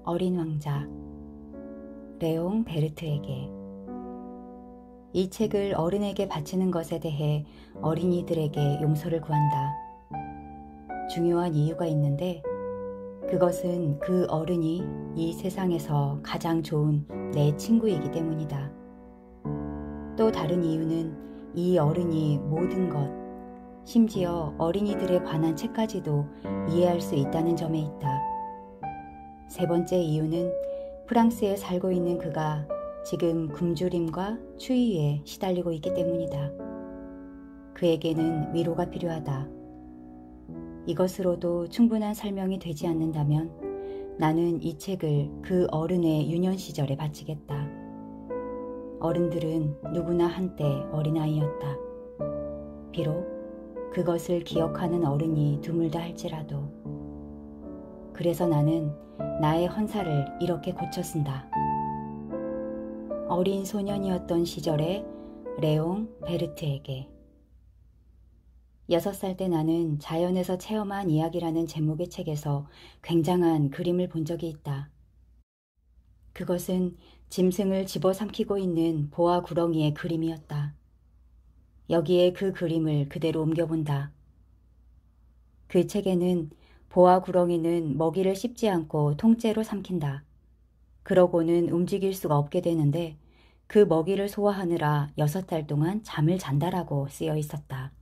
어린 왕자 레옹 베르트에게. 이 책을 어른에게 바치는 것에 대해 어린이들에게 용서를 구한다. 중요한 이유가 있는데 그것은 그 어른이 이 세상에서 가장 좋은 내 친구이기 때문이다. 또 다른 이유는 이 어른이 모든 것, 심지어 어린이들에 관한 책까지도 이해할 수 있다는 점에 있다. 세 번째 이유는 프랑스에 살고 있는 그가 지금 굶주림과 추위에 시달리고 있기 때문이다. 그에게는 위로가 필요하다. 이것으로도 충분한 설명이 되지 않는다면 나는 이 책을 그 어른의 유년 시절에 바치겠다. 어른들은 누구나 한때 어린아이였다. 비록 그것을 기억하는 어른이 드물다 할지라도. 그래서 나는 나의 헌사를 이렇게 고쳐 쓴다. 어린 소년이었던 시절의 레옹 베르트에게. 6살 때 나는 자연에서 체험한 이야기라는 제목의 책에서 굉장한 그림을 본 적이 있다. 그것은 짐승을 집어삼키고 있는 보아 구렁이의 그림이었다. 여기에 그 그림을 그대로 옮겨본다. 그 책에는 보아 구렁이는 먹이를 씹지 않고 통째로 삼킨다. 그러고는 움직일 수가 없게 되는데 그 먹이를 소화하느라 6달 동안 잠을 잔다라고 쓰여 있었다.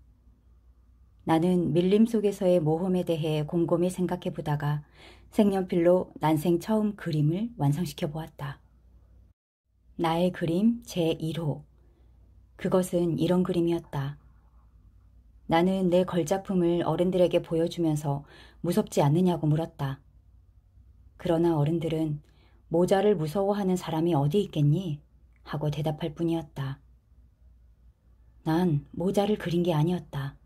나는 밀림 속에서의 모험에 대해 곰곰이 생각해 보다가 색연필로 난생 처음 그림을 완성시켜 보았다. 나의 그림 제1호. 그것은 이런 그림이었다. 나는 내 걸작품을 어른들에게 보여주면서 무섭지 않느냐고 물었다. 그러나 어른들은 모자를 무서워하는 사람이 어디 있겠니? 하고 대답할 뿐이었다. 난 모자를 그린 게 아니었다.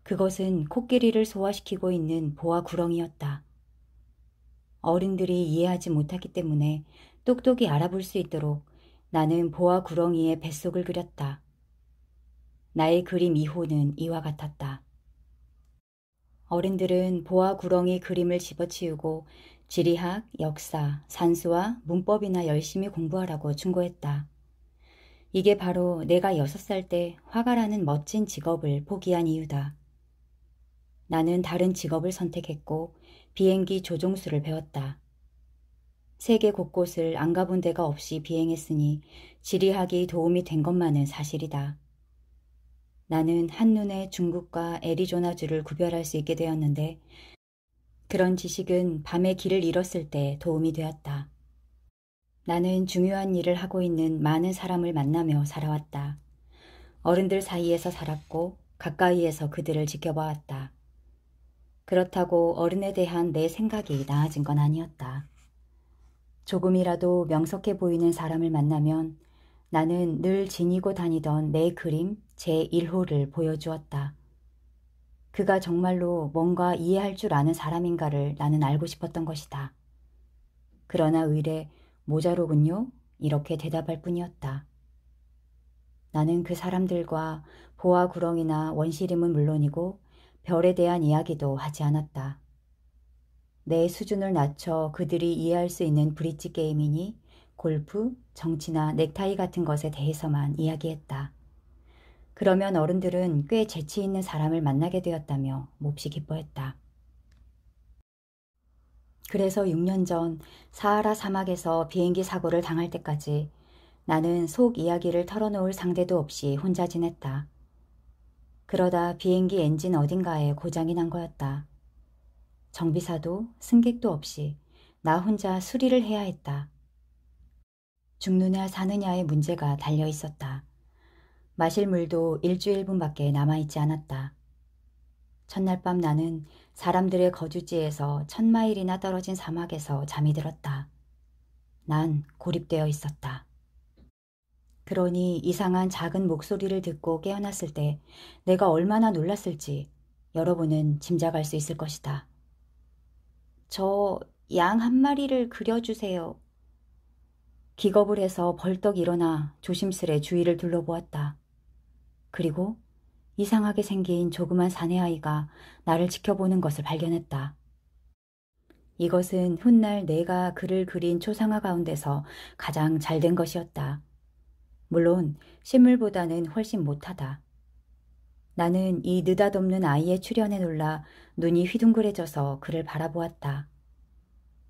그것은 코끼리를 소화시키고 있는 보아 구렁이였다. 어른들이 이해하지 못하기 때문에 똑똑히 알아볼 수 있도록 나는 보아 구렁이의 뱃속을 그렸다. 나의 그림 2호는 이와 같았다. 어른들은 보아 구렁이 그림을 집어치우고 지리학, 역사, 산수와 문법이나 열심히 공부하라고 충고했다. 이게 바로 내가 6살 때 화가라는 멋진 직업을 포기한 이유다. 나는 다른 직업을 선택했고 비행기 조종수를 배웠다. 세계 곳곳을 안 가본 데가 없이 비행했으니 지리학이 도움이 된 것만은 사실이다. 나는 한눈에 중국과 애리조나주를 구별할 수 있게 되었는데 그런 지식은 밤에 길을 잃었을 때 도움이 되었다. 나는 중요한 일을 하고 있는 많은 사람을 만나며 살아왔다. 어른들 사이에서 살았고 가까이에서 그들을 지켜보았다. 그렇다고 어른에 대한 내 생각이 나아진 건 아니었다. 조금이라도 명석해 보이는 사람을 만나면 나는 늘 지니고 다니던 내 그림 제1호를 보여주었다. 그가 정말로 뭔가 이해할 줄 아는 사람인가를 나는 알고 싶었던 것이다. 그러나 의례 모자로군요. 이렇게 대답할 뿐이었다. 나는 그 사람들과 보아 구렁이나 원시림은 물론이고 별에 대한 이야기도 하지 않았다. 내 수준을 낮춰 그들이 이해할 수 있는 브릿지 게임이니 골프, 정치나 넥타이 같은 것에 대해서만 이야기했다. 그러면 어른들은 꽤 재치 있는 사람을 만나게 되었다며 몹시 기뻐했다. 그래서 6년 전 사하라 사막에서 비행기 사고를 당할 때까지 나는 속 이야기를 털어놓을 상대도 없이 혼자 지냈다. 그러다 비행기 엔진 어딘가에 고장이 난 거였다. 정비사도 승객도 없이 나 혼자 수리를 해야 했다. 죽느냐 사느냐의 문제가 달려 있었다. 마실 물도 일주일분밖에 남아있지 않았다. 첫날 밤 나는 사람들의 거주지에서 1000마일이나 떨어진 사막에서 잠이 들었다. 난 고립되어 있었다. 그러니 이상한 작은 목소리를 듣고 깨어났을 때 내가 얼마나 놀랐을지 여러분은 짐작할 수 있을 것이다. 저 양 한 마리를 그려주세요. 기겁을 해서 벌떡 일어나 조심스레 주위를 둘러보았다. 그리고 이상하게 생긴 조그만 사내아이가 나를 지켜보는 것을 발견했다. 이것은 훗날 내가 그를 그린 초상화 가운데서 가장 잘된 것이었다. 물론 실물보다는 훨씬 못하다. 나는 이 느닷없는 아이의 출현에 놀라 눈이 휘둥그레져서 그를 바라보았다.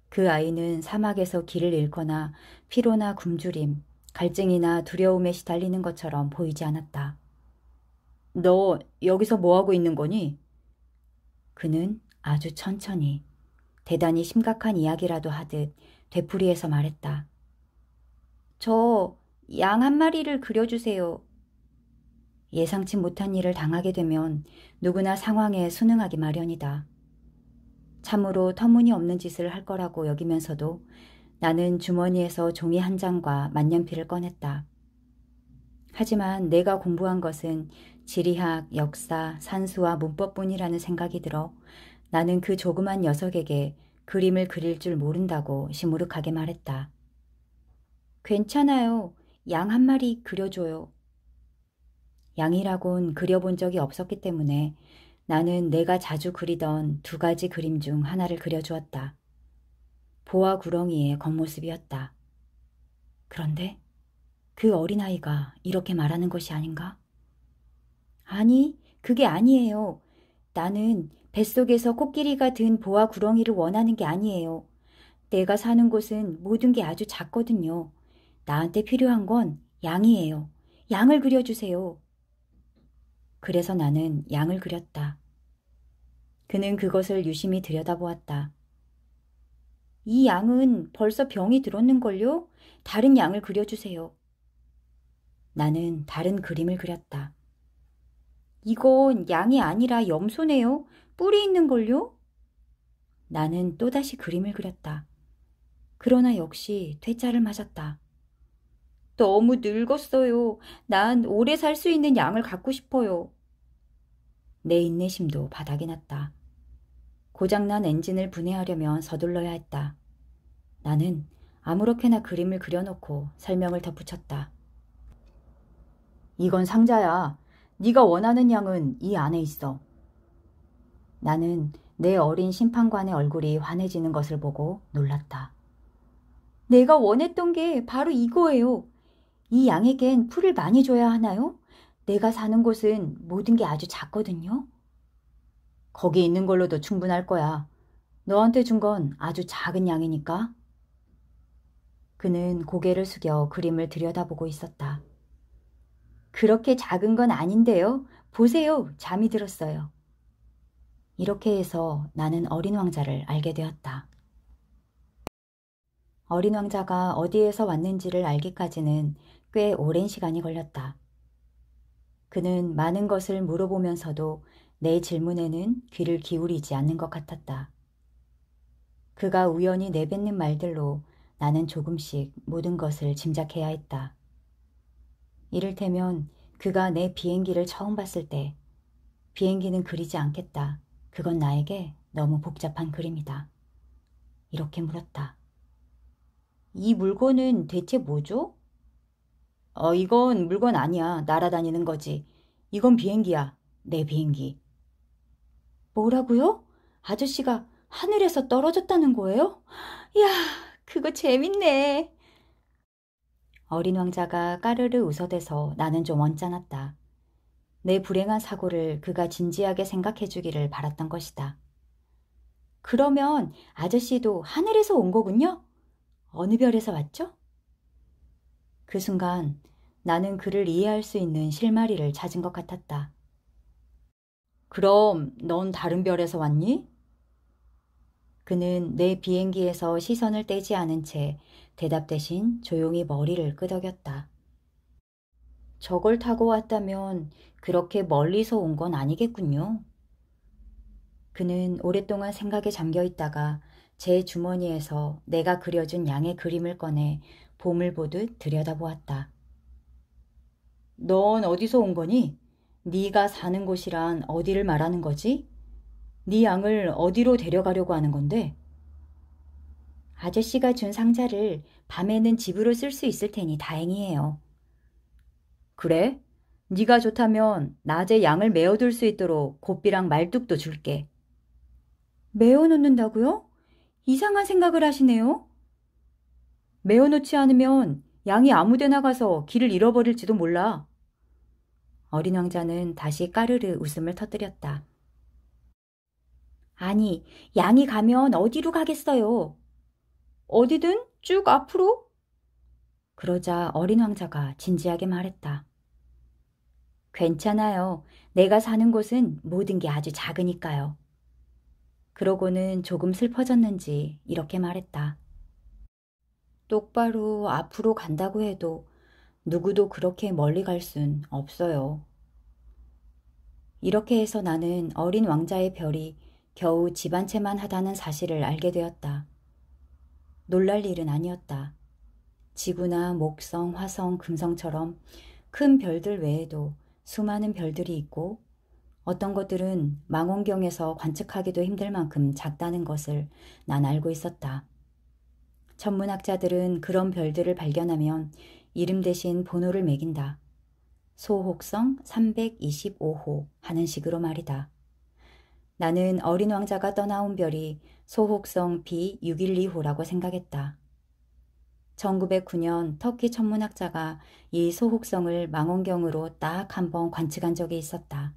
그 아이는 사막에서 길을 잃거나 피로나 굶주림, 갈증이나 두려움에 시달리는 것처럼 보이지 않았다. 너 여기서 뭐하고 있는 거니? 그는 아주 천천히, 대단히 심각한 이야기라도 하듯 되풀이해서 말했다. 저 양 한 마리를 그려주세요. 예상치 못한 일을 당하게 되면 누구나 상황에 순응하기 마련이다. 참으로 터무니없는 짓을 할 거라고 여기면서도 나는 주머니에서 종이 한 장과 만년필을 꺼냈다. 하지만 내가 공부한 것은 지리학, 역사, 산수와 문법뿐이라는 생각이 들어 나는 그 조그만 녀석에게 그림을 그릴 줄 모른다고 시무룩하게 말했다. 괜찮아요. 양 한 마리 그려줘요. 양이라곤 그려본 적이 없었기 때문에 나는 내가 자주 그리던 두 가지 그림 중 하나를 그려주었다. 보아 구렁이의 겉모습이었다. 그런데 그 어린아이가 이렇게 말하는 것이 아닌가? 아니, 그게 아니에요. 나는 뱃속에서 코끼리가 든 보아 구렁이를 원하는 게 아니에요. 내가 사는 곳은 모든 게 아주 작거든요. 나한테 필요한 건 양이에요. 양을 그려주세요. 그래서 나는 양을 그렸다. 그는 그것을 유심히 들여다보았다. 이 양은 벌써 병이 들었는걸요? 다른 양을 그려주세요. 나는 다른 그림을 그렸다. 이건 양이 아니라 염소네요. 뿔이 있는걸요? 나는 또다시 그림을 그렸다. 그러나 역시 퇴짜를 맞았다. 너무 늙었어요. 난 오래 살 수 있는 양을 갖고 싶어요. 내 인내심도 바닥이 났다. 고장난 엔진을 분해하려면 서둘러야 했다. 나는 아무렇게나 그림을 그려놓고 설명을 덧붙였다. 이건 상자야. 네가 원하는 양은 이 안에 있어. 나는 내 어린 심판관의 얼굴이 환해지는 것을 보고 놀랐다. 내가 원했던 게 바로 이거예요. 이 양에겐 풀을 많이 줘야 하나요? 내가 사는 곳은 모든 게 아주 작거든요. 거기 있는 걸로도 충분할 거야. 너한테 준 건 아주 작은 양이니까. 그는 고개를 숙여 그림을 들여다보고 있었다. 그렇게 작은 건 아닌데요. 보세요. 잠이 들었어요. 이렇게 해서 나는 어린 왕자를 알게 되었다. 어린 왕자가 어디에서 왔는지를 알기까지는 꽤 오랜 시간이 걸렸다. 그는 많은 것을 물어보면서도 내 질문에는 귀를 기울이지 않는 것 같았다. 그가 우연히 내뱉는 말들로 나는 조금씩 모든 것을 짐작해야 했다. 이를테면 그가 내 비행기를 처음 봤을 때 비행기는 그리지 않겠다. 그건 나에게 너무 복잡한 그림이다. 이렇게 물었다. 이 물건은 대체 뭐죠? 이건 물건 아니야. 날아다니는 거지. 이건 비행기야. 내 비행기. 뭐라고요? 아저씨가 하늘에서 떨어졌다는 거예요? 이야, 그거 재밌네. 어린 왕자가 까르르 웃어대서 나는 좀 언짢았다. 내 불행한 사고를 그가 진지하게 생각해 주기를 바랐던 것이다. 그러면 아저씨도 하늘에서 온 거군요? 어느 별에서 왔죠? 그 순간 나는 그를 이해할 수 있는 실마리를 찾은 것 같았다. 그럼 넌 다른 별에서 왔니? 그는 내 비행기에서 시선을 떼지 않은 채 대답 대신 조용히 머리를 끄덕였다. 저걸 타고 왔다면 그렇게 멀리서 온 건 아니겠군요. 그는 오랫동안 생각에 잠겨 있다가 제 주머니에서 내가 그려준 양의 그림을 꺼내 봄을 보듯 들여다보았다. 넌 어디서 온 거니? 네가 사는 곳이란 어디를 말하는 거지? 네 양을 어디로 데려가려고 하는 건데? 아저씨가 준 상자를 밤에는 집으로 쓸 수 있을 테니 다행이에요. 그래? 네가 좋다면 낮에 양을 메어둘 수 있도록 고삐랑 말뚝도 줄게. 메어놓는다고요? 이상한 생각을 하시네요. 메어놓지 않으면 양이 아무데나 가서 길을 잃어버릴지도 몰라. 어린 왕자는 다시 까르르 웃음을 터뜨렸다. 아니, 양이 가면 어디로 가겠어요? 어디든 쭉 앞으로? 그러자 어린 왕자가 진지하게 말했다. 괜찮아요. 내가 사는 곳은 모든 게 아주 작으니까요. 그러고는 조금 슬퍼졌는지 이렇게 말했다. 똑바로 앞으로 간다고 해도 누구도 그렇게 멀리 갈 순 없어요. 이렇게 해서 나는 어린 왕자의 별이 겨우 집 한 채만 하다는 사실을 알게 되었다. 놀랄 일은 아니었다. 지구나 목성, 화성, 금성처럼 큰 별들 외에도 수많은 별들이 있고 어떤 것들은 망원경에서 관측하기도 힘들 만큼 작다는 것을 난 알고 있었다. 천문학자들은 그런 별들을 발견하면 이름 대신 번호를 매긴다. 소혹성 325호 하는 식으로 말이다. 나는 어린 왕자가 떠나온 별이 소혹성 B612호라고 생각했다. 1909년 터키 천문학자가 이 소혹성을 망원경으로 딱 한 번 관측한 적이 있었다.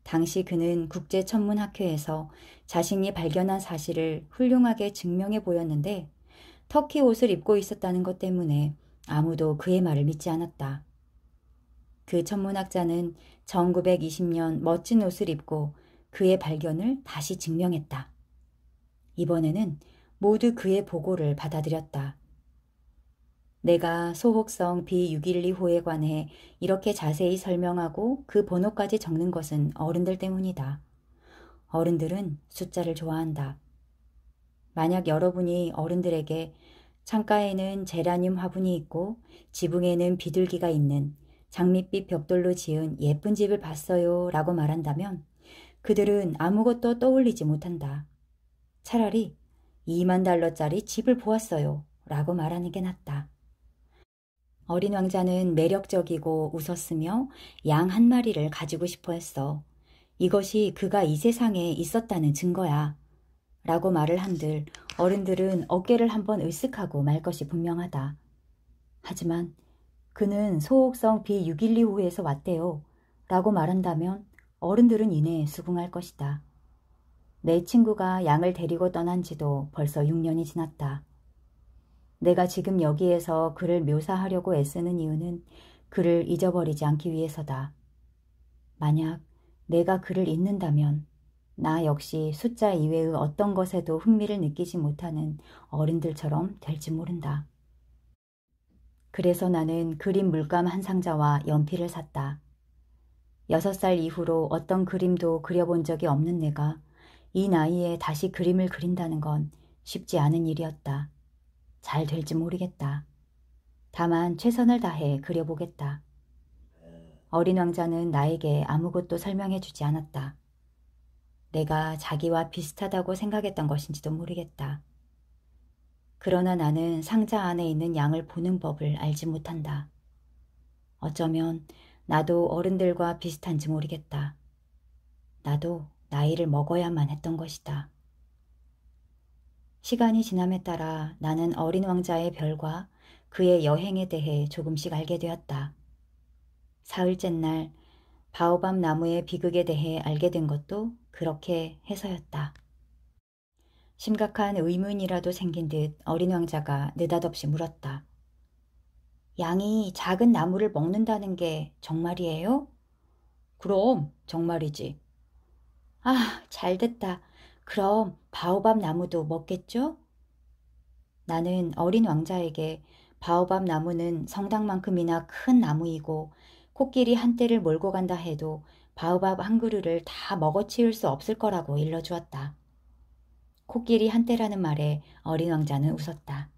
당시 그는 국제천문학회에서 자신이 발견한 사실을 훌륭하게 증명해 보였는데 터키 옷을 입고 있었다는 것 때문에 아무도 그의 말을 믿지 않았다. 그 천문학자는 1920년 멋진 옷을 입고 그의 발견을 다시 증명했다. 이번에는 모두 그의 보고를 받아들였다. 내가 소혹성 B612호에 관해 이렇게 자세히 설명하고 그 번호까지 적는 것은 어른들 때문이다. 어른들은 숫자를 좋아한다. 만약 여러분이 어른들에게 창가에는 제라늄 화분이 있고 지붕에는 비둘기가 있는 장밋빛 벽돌로 지은 예쁜 집을 봤어요 라고 말한다면 그들은 아무것도 떠올리지 못한다. 차라리 2만 달러짜리 집을 보았어요 라고 말하는 게 낫다. 어린 왕자는 매력적이고 웃었으며 양 한 마리를 가지고 싶어 했어. 이것이 그가 이 세상에 있었다는 증거야. 라고 말을 한들 어른들은 어깨를 한번 으쓱하고 말 것이 분명하다. 하지만 그는 소옥성 B612호에서 왔대요. 라고 말한다면 어른들은 이내 수긍할 것이다. 내 친구가 양을 데리고 떠난 지도 벌써 6년이 지났다. 내가 지금 여기에서 그를 묘사하려고 애쓰는 이유는 그를 잊어버리지 않기 위해서다. 만약 내가 그를 잊는다면 나 역시 숫자 이외의 어떤 것에도 흥미를 느끼지 못하는 어른들처럼 될지 모른다. 그래서 나는 그림 물감 한 상자와 연필을 샀다. 6살 이후로 어떤 그림도 그려본 적이 없는 내가 이 나이에 다시 그림을 그린다는 건 쉽지 않은 일이었다. 잘 될지 모르겠다. 다만 최선을 다해 그려보겠다. 어린 왕자는 나에게 아무것도 설명해 주지 않았다. 내가 자기와 비슷하다고 생각했던 것인지도 모르겠다. 그러나 나는 상자 안에 있는 양을 보는 법을 알지 못한다. 어쩌면 나도 어른들과 비슷한지 모르겠다. 나도 나이를 먹어야만 했던 것이다. 시간이 지남에 따라 나는 어린 왕자의 별과 그의 여행에 대해 조금씩 알게 되었다. 사흘째 날 바오밥 나무의 비극에 대해 알게 된 것도 그렇게 해서였다. 심각한 의문이라도 생긴 듯 어린 왕자가 느닷없이 물었다. 양이 작은 나무를 먹는다는 게 정말이에요? 그럼 정말이지. 아, 잘됐다. 그럼 바오밥 나무도 먹겠죠? 나는 어린 왕자에게 바오밥 나무는 성당만큼이나 큰 나무이고 코끼리 한 떼를 몰고 간다 해도 바오밥 한 그루를 다 먹어치울 수 없을 거라고 일러주었다. 코끼리 한 떼라는 말에 어린 왕자는 웃었다.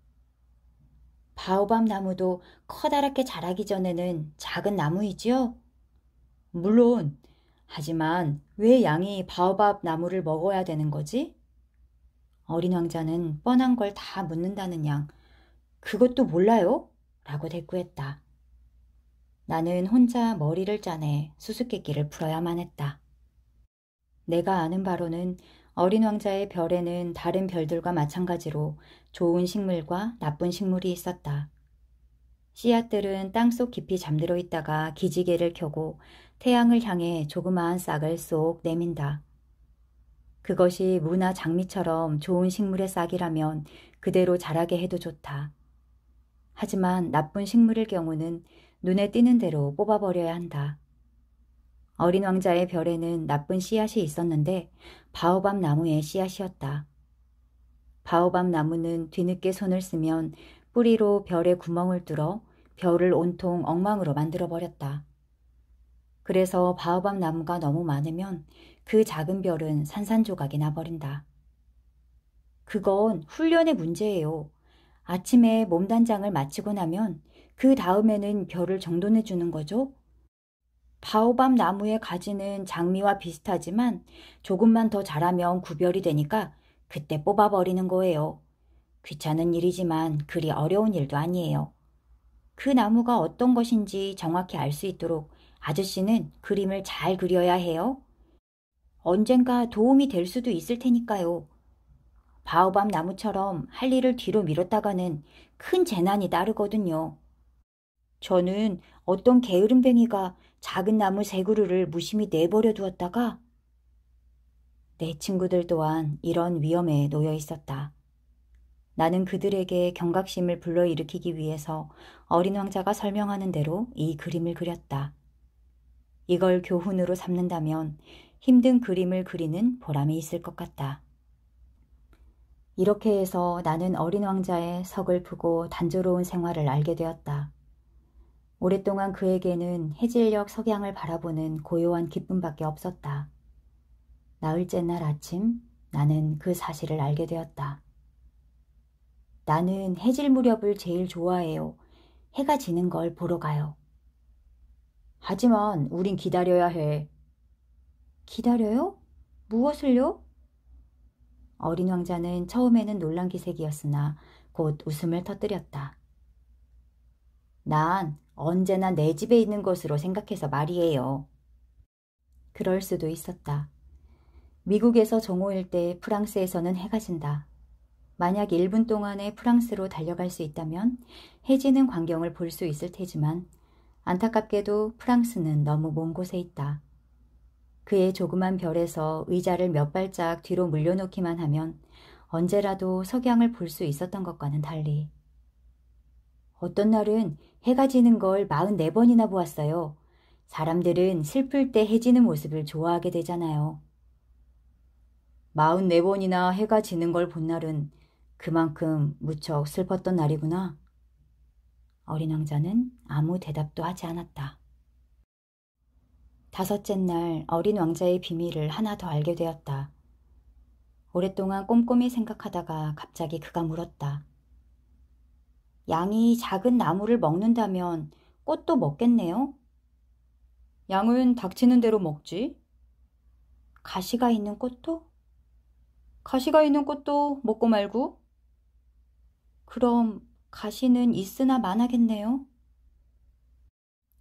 바오밥 나무도 커다랗게 자라기 전에는 작은 나무이지요? 물론. 하지만 왜 양이 바오밥 나무를 먹어야 되는 거지? 어린 왕자는 뻔한 걸 다 묻는다는 양, 그것도 몰라요? 라고 대꾸했다. 나는 혼자 머리를 짜내 수수께끼를 풀어야만 했다. 내가 아는 바로는 어린 왕자의 별에는 다른 별들과 마찬가지로 좋은 식물과 나쁜 식물이 있었다. 씨앗들은 땅속 깊이 잠들어 있다가 기지개를 켜고 태양을 향해 조그마한 싹을 쏙 내민다. 그것이 무나 장미처럼 좋은 식물의 싹이라면 그대로 자라게 해도 좋다. 하지만 나쁜 식물일 경우는 눈에 띄는 대로 뽑아버려야 한다. 어린 왕자의 별에는 나쁜 씨앗이 있었는데 바오밥 나무의 씨앗이었다. 바오밥 나무는 뒤늦게 손을 쓰면 뿌리로 별에 구멍을 뚫어 별을 온통 엉망으로 만들어버렸다. 그래서 바오밥 나무가 너무 많으면 그 작은 별은 산산조각이 나버린다. 그건 훈련의 문제예요. 아침에 몸단장을 마치고 나면 그 다음에는 별을 정돈해주는 거죠. 바오밥 나무의 가지는 장미와 비슷하지만 조금만 더 자라면 구별이 되니까 그때 뽑아버리는 거예요. 귀찮은 일이지만 그리 어려운 일도 아니에요. 그 나무가 어떤 것인지 정확히 알 수 있도록 아저씨는 그림을 잘 그려야 해요. 언젠가 도움이 될 수도 있을 테니까요. 바오밥 나무처럼 할 일을 뒤로 미뤘다가는 큰 재난이 따르거든요. 저는 어떤 게으름뱅이가 작은 나무 세 그루를 무심히 내버려 두었다가 내 친구들 또한 이런 위험에 놓여 있었다. 나는 그들에게 경각심을 불러일으키기 위해서 어린 왕자가 설명하는 대로 이 그림을 그렸다. 이걸 교훈으로 삼는다면 힘든 그림을 그리는 보람이 있을 것 같다. 이렇게 해서 나는 어린 왕자의 서글프고 단조로운 생활을 알게 되었다. 오랫동안 그에게는 해질녘 석양을 바라보는 고요한 기쁨밖에 없었다. 나흘째 날 아침 나는 그 사실을 알게 되었다. 나는 해질 무렵을 제일 좋아해요. 해가 지는 걸 보러 가요. 하지만 우린 기다려야 해. 기다려요? 무엇을요? 어린 왕자는 처음에는 놀란 기색이었으나 곧 웃음을 터뜨렸다. 난 언제나 내 집에 있는 것으로 생각해서 말이에요. 그럴 수도 있었다. 미국에서 정오일 때 프랑스에서는 해가 진다. 만약 1분 동안에 프랑스로 달려갈 수 있다면 해지는 광경을 볼 수 있을 테지만 안타깝게도 프랑스는 너무 먼 곳에 있다. 그의 조그만 별에서 의자를 몇 발짝 뒤로 물려놓기만 하면 언제라도 석양을 볼 수 있었던 것과는 달리. 어떤 날은 해가 지는 걸 44번이나 보았어요. 사람들은 슬플 때 해지는 모습을 좋아하게 되잖아요. 44번이나 해가 지는 걸 본 날은 그만큼 무척 슬펐던 날이구나. 어린 왕자는 아무 대답도 하지 않았다. 5째 날 어린 왕자의 비밀을 하나 더 알게 되었다. 오랫동안 꼼꼼히 생각하다가 갑자기 그가 물었다. 양이 작은 나무를 먹는다면 꽃도 먹겠네요? 양은 닥치는 대로 먹지. 가시가 있는 꽃도? 가시가 있는 꽃도 먹고 말고? 그럼 가시는 있으나 마나겠네요?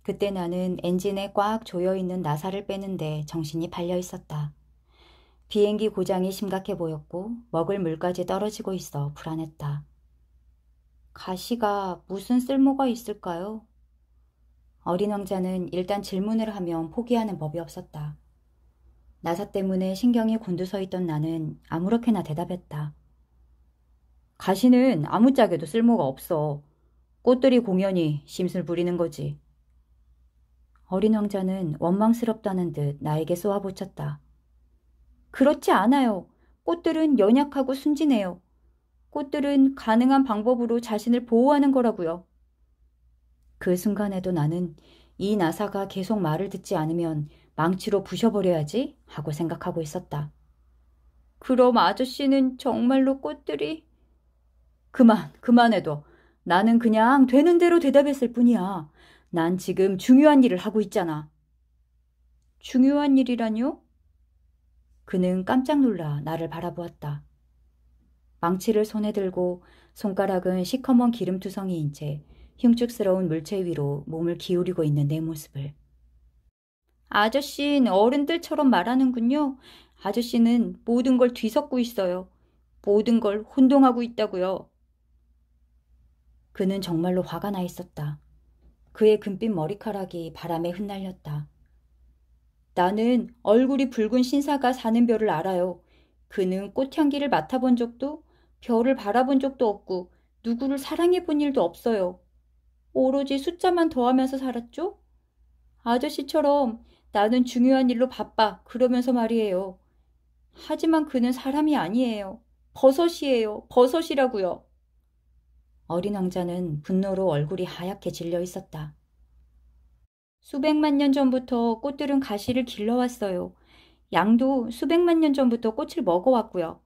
그때 나는 엔진에 꽉 조여있는 나사를 빼는데 정신이 팔려 있었다. 비행기 고장이 심각해 보였고 먹을 물까지 떨어지고 있어 불안했다. 가시가 무슨 쓸모가 있을까요? 어린 왕자는 일단 질문을 하면 포기하는 법이 없었다. 나사 때문에 신경이 곤두서 있던 나는 아무렇게나 대답했다. 가시는 아무짝에도 쓸모가 없어. 꽃들이 공연히 심술 부리는 거지. 어린 왕자는 원망스럽다는 듯 나에게 쏘아붙였다. 그렇지 않아요. 꽃들은 연약하고 순진해요. 꽃들은 가능한 방법으로 자신을 보호하는 거라고요. 그 순간에도 나는 이 나사가 계속 말을 듣지 않으면 망치로 부셔버려야지 하고 생각하고 있었다. 그럼 아저씨는 정말로 꽃들이... 그만해도. 나는 그냥 되는 대로 대답했을 뿐이야. 난 지금 중요한 일을 하고 있잖아. 중요한 일이라뇨? 그는 깜짝 놀라 나를 바라보았다. 망치를 손에 들고 손가락은 시커먼 기름투성이인 채 흉측스러운 물체 위로 몸을 기울이고 있는 내 모습을. 아저씨는 어른들처럼 말하는군요. 아저씨는 모든 걸 뒤섞고 있어요. 모든 걸 혼동하고 있다고요. 그는 정말로 화가 나 있었다. 그의 금빛 머리카락이 바람에 흩날렸다. 나는 얼굴이 붉은 신사가 사는 별을 알아요. 그는 꽃향기를 맡아본 적도 별을 바라본 적도 없고 누구를 사랑해본 일도 없어요. 오로지 숫자만 더하면서 살았죠? 아저씨처럼 나는 중요한 일로 바빠 그러면서 말이에요. 하지만 그는 사람이 아니에요. 버섯이에요. 버섯이라고요. 어린 왕자는 분노로 얼굴이 하얗게 질려 있었다. 수백만 년 전부터 꽃들은 가시를 길러왔어요. 양도 수백만 년 전부터 꽃을 먹어왔고요.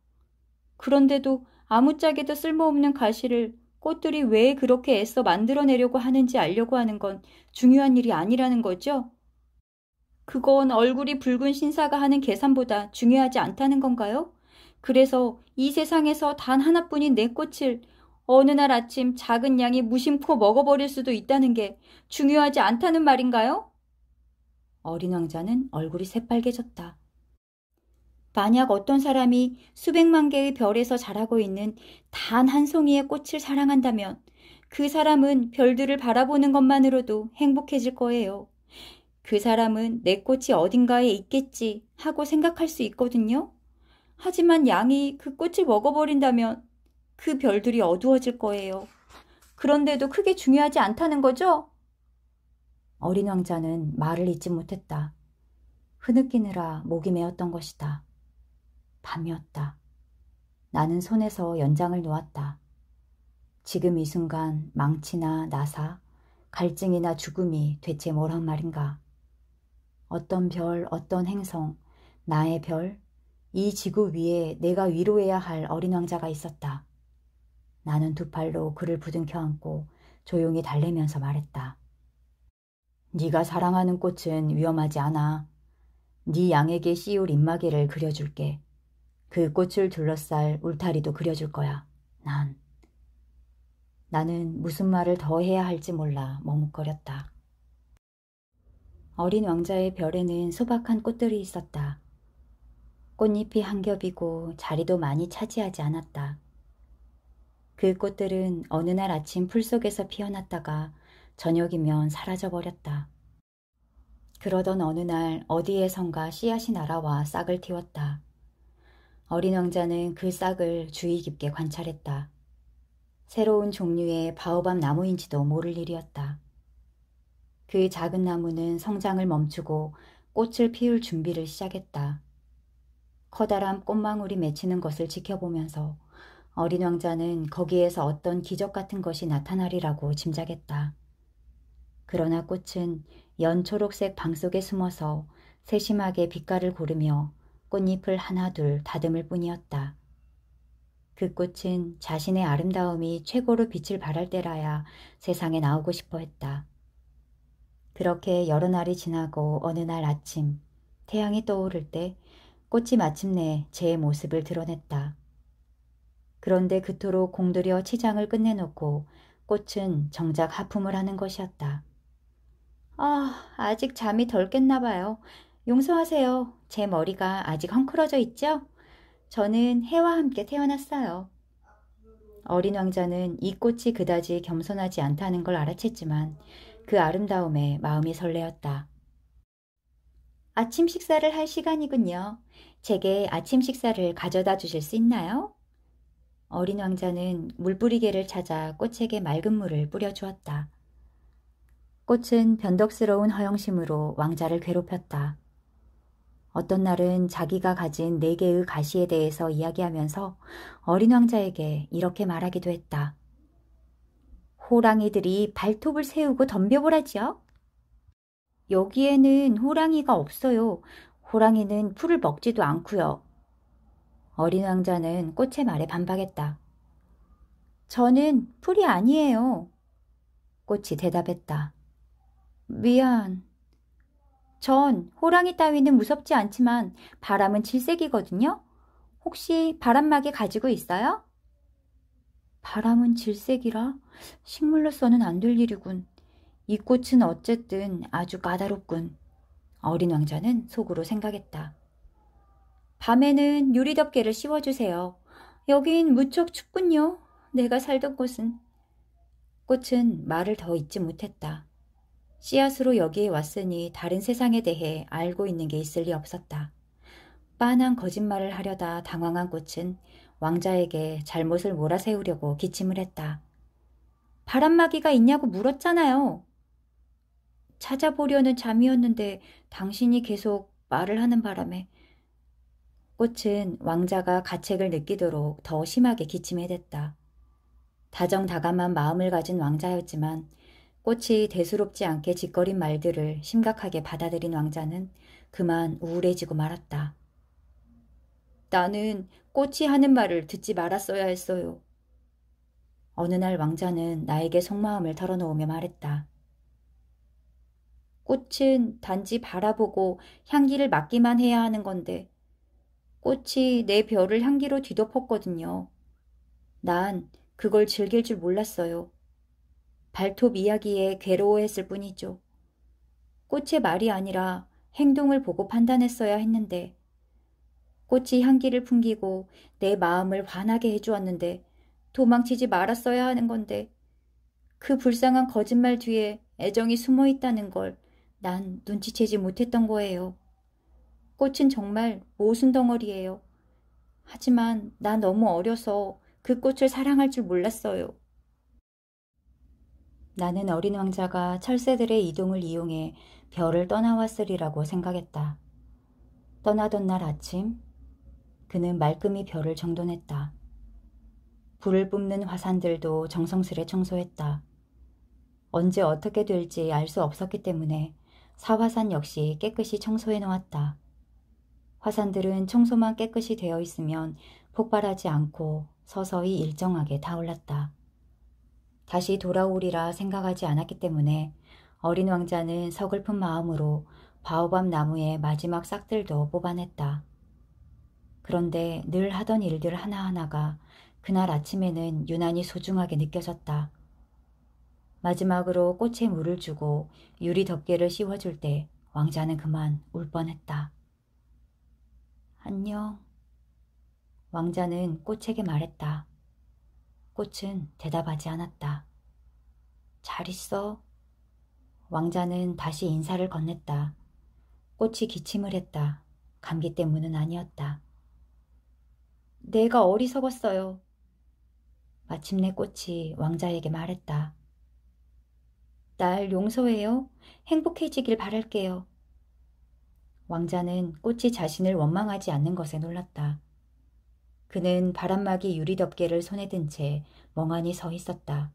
그런데도 아무짝에도 쓸모없는 가시를 꽃들이 왜 그렇게 애써 만들어내려고 하는지 알려고 하는 건 중요한 일이 아니라는 거죠? 그건 얼굴이 붉은 신사가 하는 계산보다 중요하지 않다는 건가요? 그래서 이 세상에서 단 하나뿐인 내 꽃을 어느 날 아침 작은 양이 무심코 먹어버릴 수도 있다는 게 중요하지 않다는 말인가요? 어린 왕자는 얼굴이 새빨개졌다. 만약 어떤 사람이 수백만 개의 별에서 자라고 있는 단 한 송이의 꽃을 사랑한다면 그 사람은 별들을 바라보는 것만으로도 행복해질 거예요. 그 사람은 내 꽃이 어딘가에 있겠지 하고 생각할 수 있거든요. 하지만 양이 그 꽃을 먹어버린다면 그 별들이 어두워질 거예요. 그런데도 크게 중요하지 않다는 거죠? 어린 왕자는 말을 잇지 못했다. 흐느끼느라 목이 메었던 것이다. 밤이었다. 나는 손에서 연장을 놓았다. 지금 이 순간 망치나 나사, 갈증이나 죽음이 대체 뭐란 말인가? 어떤 별, 어떤 행성, 나의 별, 이 지구 위에 내가 위로해야 할 어린 왕자가 있었다. 나는 두 팔로 그를 부둥켜 안고 조용히 달래면서 말했다. 네가 사랑하는 꽃은 위험하지 않아. 네 양에게 씌울 입마개를 그려줄게. 그 꽃을 둘러쌀 울타리도 그려줄 거야. 나는 무슨 말을 더 해야 할지 몰라 머뭇거렸다. 어린 왕자의 별에는 소박한 꽃들이 있었다. 꽃잎이 한 겹이고 자리도 많이 차지하지 않았다. 그 꽃들은 어느 날 아침 풀 속에서 피어났다가 저녁이면 사라져버렸다. 그러던 어느 날 어디에선가 씨앗이 날아와 싹을 틔웠다. 어린 왕자는 그 싹을 주의 깊게 관찰했다. 새로운 종류의 바오밥 나무인지도 모를 일이었다. 그 작은 나무는 성장을 멈추고 꽃을 피울 준비를 시작했다. 커다란 꽃망울이 맺히는 것을 지켜보면서 어린 왕자는 거기에서 어떤 기적 같은 것이 나타나리라고 짐작했다. 그러나 꽃은 연초록색 방 속에 숨어서 세심하게 빛깔을 고르며 꽃잎을 하나둘 다듬을 뿐이었다. 그 꽃은 자신의 아름다움이 최고로 빛을 발할 때라야 세상에 나오고 싶어 했다. 그렇게 여러 날이 지나고 어느 날 아침 태양이 떠오를 때 꽃이 마침내 제 모습을 드러냈다. 그런데 그토록 공들여 치장을 끝내놓고 꽃은 정작 하품을 하는 것이었다. 아직 잠이 덜 깼나 봐요. 용서하세요. 제 머리가 아직 헝클어져 있죠? 저는 해와 함께 태어났어요. 어린 왕자는 이 꽃이 그다지 겸손하지 않다는 걸 알아챘지만 그 아름다움에 마음이 설레었다. 아침 식사를 할 시간이군요. 제게 아침 식사를 가져다 주실 수 있나요? 어린 왕자는 물뿌리개를 찾아 꽃에게 맑은 물을 뿌려주었다. 꽃은 변덕스러운 허영심으로 왕자를 괴롭혔다. 어떤 날은 자기가 가진 4개의 가시에 대해서 이야기하면서 어린 왕자에게 이렇게 말하기도 했다. 호랑이들이 발톱을 세우고 덤벼보라지요. 여기에는 호랑이가 없어요. 호랑이는 풀을 먹지도 않고요. 어린 왕자는 꽃의 말에 반박했다. 저는 풀이 아니에요. 꽃이 대답했다. 미안. 전 호랑이 따위는 무섭지 않지만 바람은 질색이거든요. 혹시 바람막이 가지고 있어요? 바람은 질색이라? 식물로서는 안 될 일이군. 이 꽃은 어쨌든 아주 까다롭군. 어린 왕자는 속으로 생각했다. 밤에는 유리덮개를 씌워주세요. 여긴 무척 춥군요. 내가 살던 곳은. 꽃은 말을 더 잇지 못했다. 씨앗으로 여기에 왔으니 다른 세상에 대해 알고 있는 게 있을 리 없었다. 빤한 거짓말을 하려다 당황한 꽃은 왕자에게 잘못을 몰아세우려고 기침을 했다. 바람막이가 있냐고 물었잖아요. 찾아보려는 잠이었는데 당신이 계속 말을 하는 바람에. 꽃은 왕자가 가책을 느끼도록 더 심하게 기침해 댔다. 다정다감한 마음을 가진 왕자였지만 꽃이 대수롭지 않게 짓거린 말들을 심각하게 받아들인 왕자는 그만 우울해지고 말았다. 나는 꽃이 하는 말을 듣지 말았어야 했어요. 어느 날 왕자는 나에게 속마음을 털어놓으며 말했다. 꽃은 단지 바라보고 향기를 맡기만 해야 하는 건데 꽃이 내 별을 향기로 뒤덮었거든요. 난 그걸 즐길 줄 몰랐어요. 발톱 이야기에 괴로워했을 뿐이죠. 꽃의 말이 아니라 행동을 보고 판단했어야 했는데 꽃이 향기를 풍기고 내 마음을 환하게 해주었는데 도망치지 말았어야 하는 건데 그 불쌍한 거짓말 뒤에 애정이 숨어 있다는 걸 난 눈치채지 못했던 거예요. 꽃은 정말 모순 덩어리예요. 하지만 난 너무 어려서 그 꽃을 사랑할 줄 몰랐어요. 나는 어린 왕자가 철새들의 이동을 이용해 별을 떠나왔으리라고 생각했다. 떠나던 날 아침, 그는 말끔히 별을 정돈했다. 불을 뿜는 화산들도 정성스레 청소했다. 언제 어떻게 될지 알 수 없었기 때문에 사화산 역시 깨끗이 청소해 놓았다. 화산들은 청소만 깨끗이 되어 있으면 폭발하지 않고 서서히 일정하게 타올랐다. 다시 돌아오리라 생각하지 않았기 때문에 어린 왕자는 서글픈 마음으로 바오밥 나무의 마지막 싹들도 뽑아냈다. 그런데 늘 하던 일들 하나하나가 그날 아침에는 유난히 소중하게 느껴졌다. 마지막으로 꽃에 물을 주고 유리 덮개를 씌워줄 때 왕자는 그만 울 뻔했다. 안녕. 왕자는 꽃에게 말했다. 꽃은 대답하지 않았다. 잘 있어. 왕자는 다시 인사를 건넸다. 꽃이 기침을 했다. 감기 때문은 아니었다. 내가 어리석었어요. 마침내 꽃이 왕자에게 말했다. 날 용서해요. 행복해지길 바랄게요. 왕자는 꽃이 자신을 원망하지 않는 것에 놀랐다. 그는 바람막이 유리덮개를 손에 든 채 멍하니 서 있었다.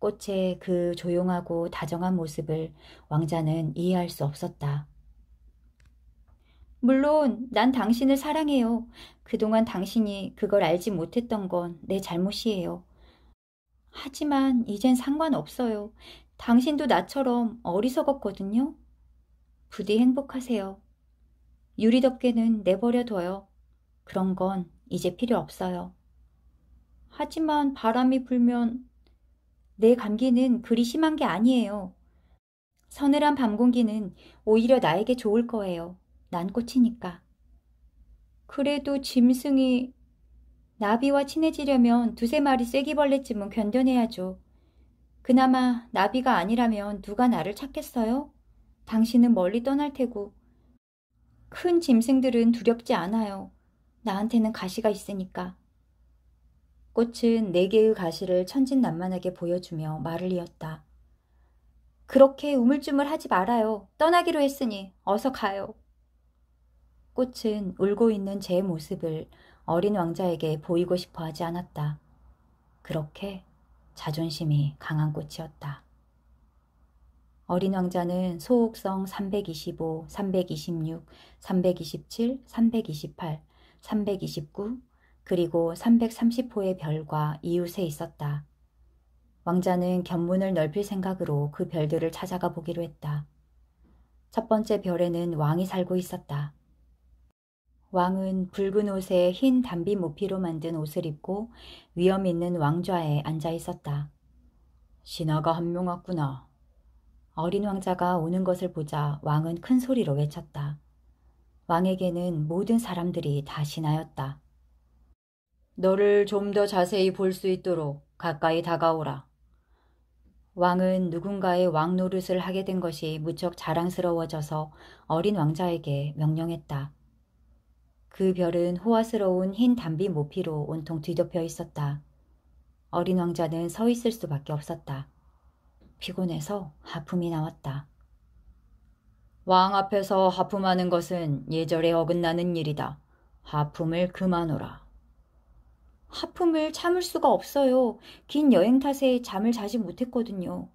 꽃의 그 조용하고 다정한 모습을 왕자는 이해할 수 없었다. 물론 난 당신을 사랑해요. 그동안 당신이 그걸 알지 못했던 건 내 잘못이에요. 하지만 이젠 상관없어요. 당신도 나처럼 어리석었거든요. 부디 행복하세요. 유리덮개는 내버려둬요. 그런 건 이제 필요 없어요. 하지만 바람이 불면 내 감기는 그리 심한 게 아니에요. 서늘한 밤 공기는 오히려 나에게 좋을 거예요. 난 꽃이니까. 그래도 짐승이 나비와 친해지려면 두세 마리 쐐기벌레쯤은 견뎌내야죠. 그나마 나비가 아니라면 누가 나를 찾겠어요? 당신은 멀리 떠날 테고. 큰 짐승들은 두렵지 않아요. 나한테는 가시가 있으니까. 꽃은 네 개의 가시를 천진난만하게 보여주며 말을 이었다. 그렇게 우물쭈물하지 말아요. 떠나기로 했으니 어서 가요. 꽃은 울고 있는 제 모습을 어린 왕자에게 보이고 싶어 하지 않았다. 그렇게 자존심이 강한 꽃이었다. 어린 왕자는 소옥성 325, 326, 327, 328, 329, 그리고 330호의 별과 이웃에 있었다. 왕자는 견문을 넓힐 생각으로 그 별들을 찾아가 보기로 했다. 첫 번째 별에는 왕이 살고 있었다. 왕은 붉은 옷에 흰 담비 모피로 만든 옷을 입고 위엄 있는 왕좌에 앉아 있었다. 신하가 한 명 왔구나. 어린 왕자가 오는 것을 보자 왕은 큰 소리로 외쳤다. 왕에게는 모든 사람들이 다 신하였다. 너를 좀 더 자세히 볼 수 있도록 가까이 다가오라. 왕은 누군가의 왕 노릇을 하게 된 것이 무척 자랑스러워져서 어린 왕자에게 명령했다. 그 별은 호화스러운 흰 담비 모피로 온통 뒤덮여 있었다. 어린 왕자는 서 있을 수밖에 없었다. 피곤해서 하품이 나왔다. 왕 앞에서 하품하는 것은 예절에 어긋나는 일이다. 하품을 그만오라. 하품을 참을 수가 없어요. 긴 여행 탓에 잠을 자지 못했거든요.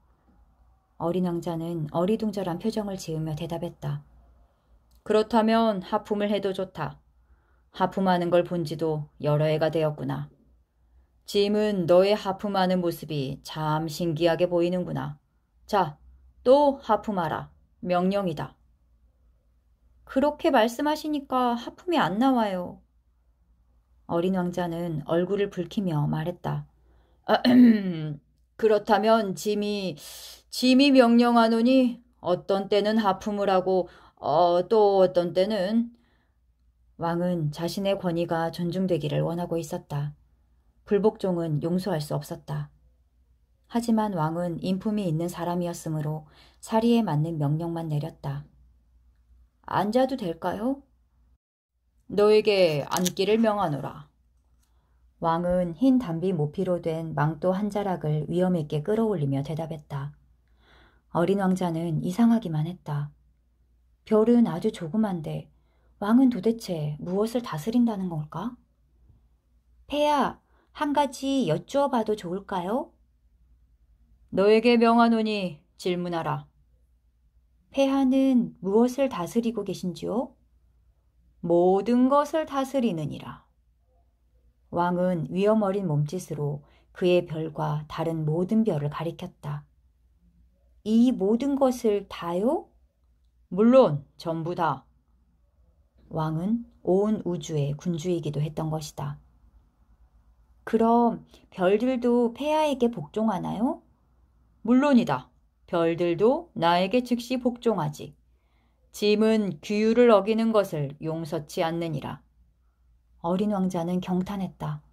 어린 왕자는 어리둥절한 표정을 지으며 대답했다. 그렇다면 하품을 해도 좋다. 하품하는 걸 본 지도 여러 해가 되었구나. 짐은 너의 하품하는 모습이 참 신기하게 보이는구나. 자, 또 하품하라. 명령이다. 그렇게 말씀하시니까 하품이 안 나와요. 어린 왕자는 얼굴을 붉히며 말했다. 그렇다면 짐이 명령하노니 어떤 때는 하품을 하고 또 어떤 때는 왕은 자신의 권위가 존중되기를 원하고 있었다. 불복종은 용서할 수 없었다. 하지만 왕은 인품이 있는 사람이었으므로 사리에 맞는 명령만 내렸다. 앉아도 될까요? 너에게 앉기를 명하노라. 왕은 흰 담비 모피로 된 망토 한 자락을 위엄 있게 끌어올리며 대답했다. 어린 왕자는 이상하기만 했다. 별은 아주 조그만데 왕은 도대체 무엇을 다스린다는 걸까? 폐하, 한 가지 여쭈어 봐도 좋을까요? 너에게 명하노니 질문하라. 폐하는 무엇을 다스리고 계신지요? 모든 것을 다스리느니라. 왕은 위엄 어린 몸짓으로 그의 별과 다른 모든 별을 가리켰다. 이 모든 것을 다요? 물론 전부 다. 왕은 온 우주의 군주이기도 했던 것이다. 그럼 별들도 폐하에게 복종하나요? 물론이다. 별들도 나에게 즉시 복종하지. 짐은 규율을 어기는 것을 용서치 않느니라. 어린 왕자는 경탄했다.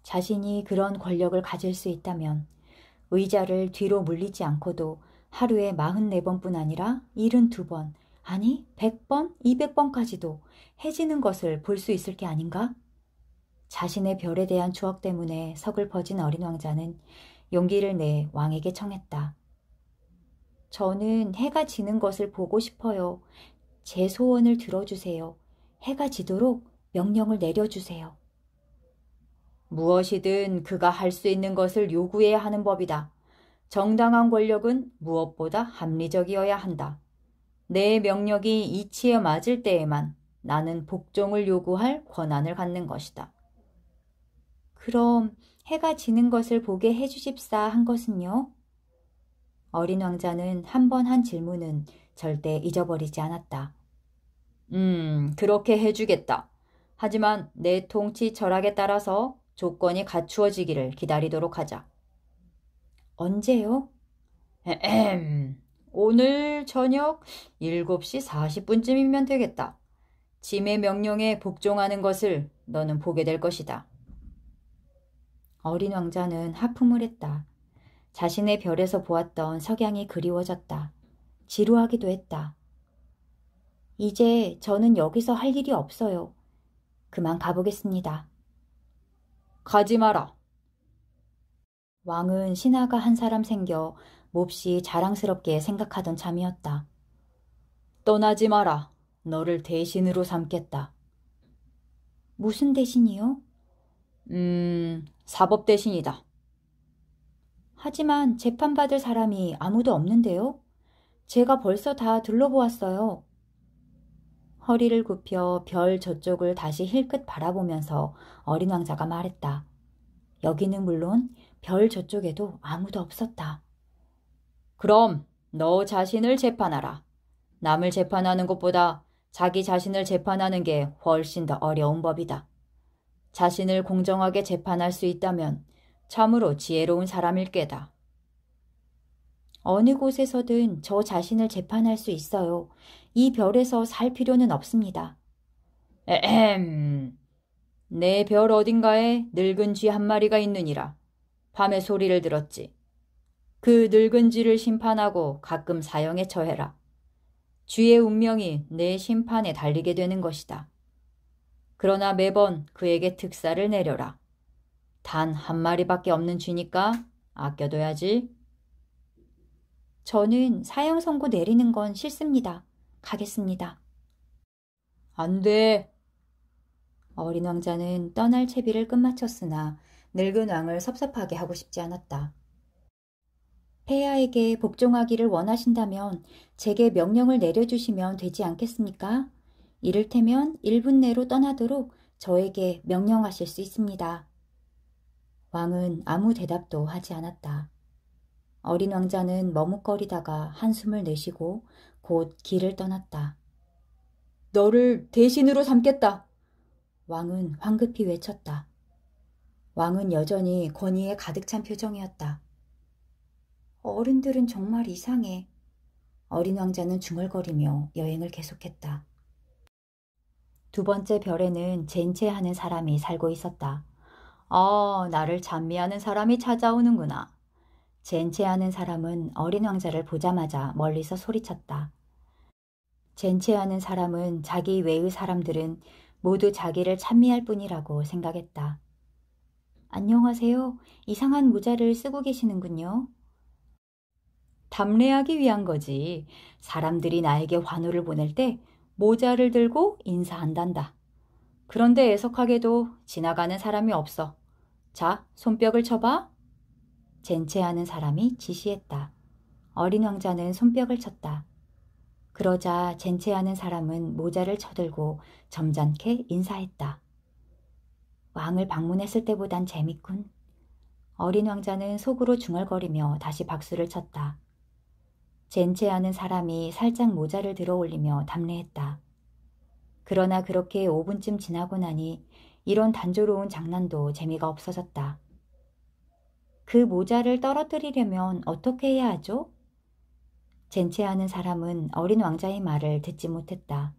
자신이 그런 권력을 가질 수 있다면 의자를 뒤로 물리지 않고도 하루에 44번뿐 아니라 72번, 아니 100번, 200번까지도 해지는 것을 볼 수 있을 게 아닌가? 자신의 별에 대한 추억 때문에 서글퍼진 어린 왕자는 용기를 내 왕에게 청했다. 저는 해가 지는 것을 보고 싶어요. 제 소원을 들어주세요. 해가 지도록 명령을 내려주세요. 무엇이든 그가 할 수 있는 것을 요구해야 하는 법이다. 정당한 권력은 무엇보다 합리적이어야 한다. 내 명령이 이치에 맞을 때에만 나는 복종을 요구할 권한을 갖는 것이다. 그럼 해가 지는 것을 보게 해주십사 한 것은요? 어린 왕자는 한 번 한 질문은 절대 잊어버리지 않았다. 그렇게 해주겠다. 하지만 내 통치 철학에 따라서 조건이 갖추어지기를 기다리도록 하자. 언제요? 오늘 저녁 7시 40분쯤이면 되겠다. 짐의 명령에 복종하는 것을 너는 보게 될 것이다. 어린 왕자는 하품을 했다. 자신의 별에서 보았던 석양이 그리워졌다. 지루하기도 했다. 이제 저는 여기서 할 일이 없어요. 그만 가보겠습니다. 가지 마라. 왕은 신하가 한 사람 생겨 몹시 자랑스럽게 생각하던 참이었다. 떠나지 마라. 너를 대신으로 삼겠다. 무슨 대신이요? 사법 대신이다. 하지만 재판받을 사람이 아무도 없는데요? 제가 벌써 다 둘러보았어요. 허리를 굽혀 별 저쪽을 다시 힐끗 바라보면서 어린 왕자가 말했다. 여기는 물론 별 저쪽에도 아무도 없었다. 그럼 너 자신을 재판하라. 남을 재판하는 것보다 자기 자신을 재판하는 게 훨씬 더 어려운 법이다. 자신을 공정하게 재판할 수 있다면 참으로 지혜로운 사람일 게다. 어느 곳에서든 저 자신을 재판할 수 있어요. 이 별에서 살 필요는 없습니다. 에헴. 내 별 어딘가에 늙은 쥐 한 마리가 있느니라. 밤에 소리를 들었지. 그 늙은 쥐를 심판하고 가끔 사형에 처해라. 쥐의 운명이 내 심판에 달리게 되는 것이다. 그러나 매번 그에게 특사를 내려라. 단 한 마리밖에 없는 쥐니까 아껴둬야지. 저는 사형 선고 내리는 건 싫습니다. 가겠습니다. 안 돼. 어린 왕자는 떠날 채비를 끝마쳤으나 늙은 왕을 섭섭하게 하고 싶지 않았다. 폐하에게 복종하기를 원하신다면 제게 명령을 내려주시면 되지 않겠습니까? 이를테면 1분 내로 떠나도록 저에게 명령하실 수 있습니다. 왕은 아무 대답도 하지 않았다. 어린 왕자는 머뭇거리다가 한숨을 내쉬고 곧 길을 떠났다. 너를 대신으로 삼겠다. 왕은 황급히 외쳤다. 왕은 여전히 권위에 가득 찬 표정이었다. 어른들은 정말 이상해. 어린 왕자는 중얼거리며 여행을 계속했다. 두 번째 별에는 젠체하는 사람이 살고 있었다. 나를 찬미하는 사람이 찾아오는구나. 젠체하는 사람은 어린 왕자를 보자마자 멀리서 소리쳤다. 젠체하는 사람은 자기 외의 사람들은 모두 자기를 찬미할 뿐이라고 생각했다. 안녕하세요. 이상한 모자를 쓰고 계시는군요. 담례하기 위한 거지. 사람들이 나에게 환호를 보낼 때 모자를 들고 인사한단다. 그런데 애석하게도 지나가는 사람이 없어. 자, 손뼉을 쳐봐. 젠체하는 사람이 지시했다. 어린 왕자는 손뼉을 쳤다. 그러자 젠체하는 사람은 모자를 쳐들고 점잖게 인사했다. 왕을 방문했을 때보단 재밌군. 어린 왕자는 속으로 중얼거리며 다시 박수를 쳤다. 젠체하는 사람이 살짝 모자를 들어 올리며 담례했다. 그러나 그렇게 5분쯤 지나고 나니 이런 단조로운 장난도 재미가 없어졌다. 그 모자를 떨어뜨리려면 어떻게 해야 하죠? 젠체하는 사람은 어린 왕자의 말을 듣지 못했다.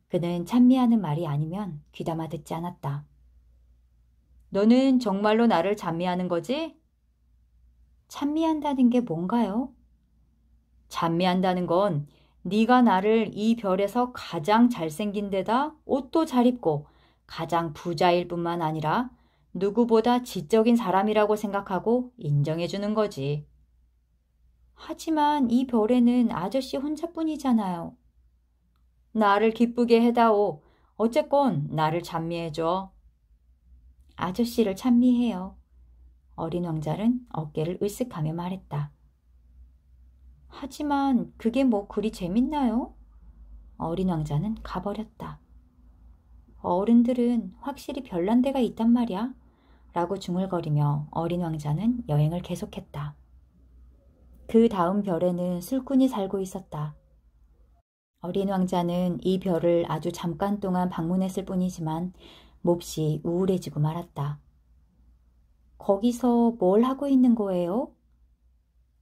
그는 찬미하는 말이 아니면 귀담아 듣지 않았다. 너는 정말로 나를 찬미하는 거지? 찬미한다는 게 뭔가요? 찬미한다는 건 네가 나를 이 별에서 가장 잘생긴 데다 옷도 잘 입고 가장 부자일 뿐만 아니라 누구보다 지적인 사람이라고 생각하고 인정해 주는 거지. 하지만 이 별에는 아저씨 혼자뿐이잖아요. 나를 기쁘게 해다오. 어쨌건 나를 찬미해줘. 아저씨를 찬미해요. 어린 왕자는 어깨를 으쓱하며 말했다. 하지만 그게 뭐 그리 재밌나요? 어린 왕자는 가버렸다. 어른들은 확실히 별난 데가 있단 말이야. 라고 중얼거리며 어린 왕자는 여행을 계속했다. 그 다음 별에는 술꾼이 살고 있었다. 어린 왕자는 이 별을 아주 잠깐 동안 방문했을 뿐이지만 몹시 우울해지고 말았다. 거기서 뭘 하고 있는 거예요?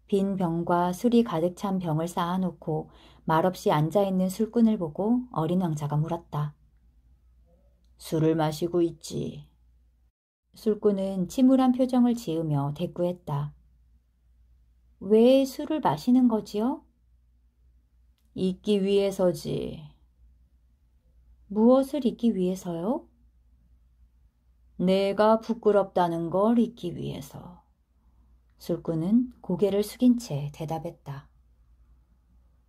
빈 병과 술이 가득 찬 병을 쌓아놓고 말없이 앉아있는 술꾼을 보고 어린 왕자가 물었다. 술을 마시고 있지. 술꾼은 침울한 표정을 지으며 대꾸했다. 왜 술을 마시는 거지요? 잊기 위해서지. 무엇을 잊기 위해서요? 내가 부끄럽다는 걸 잊기 위해서. 술꾼은 고개를 숙인 채 대답했다.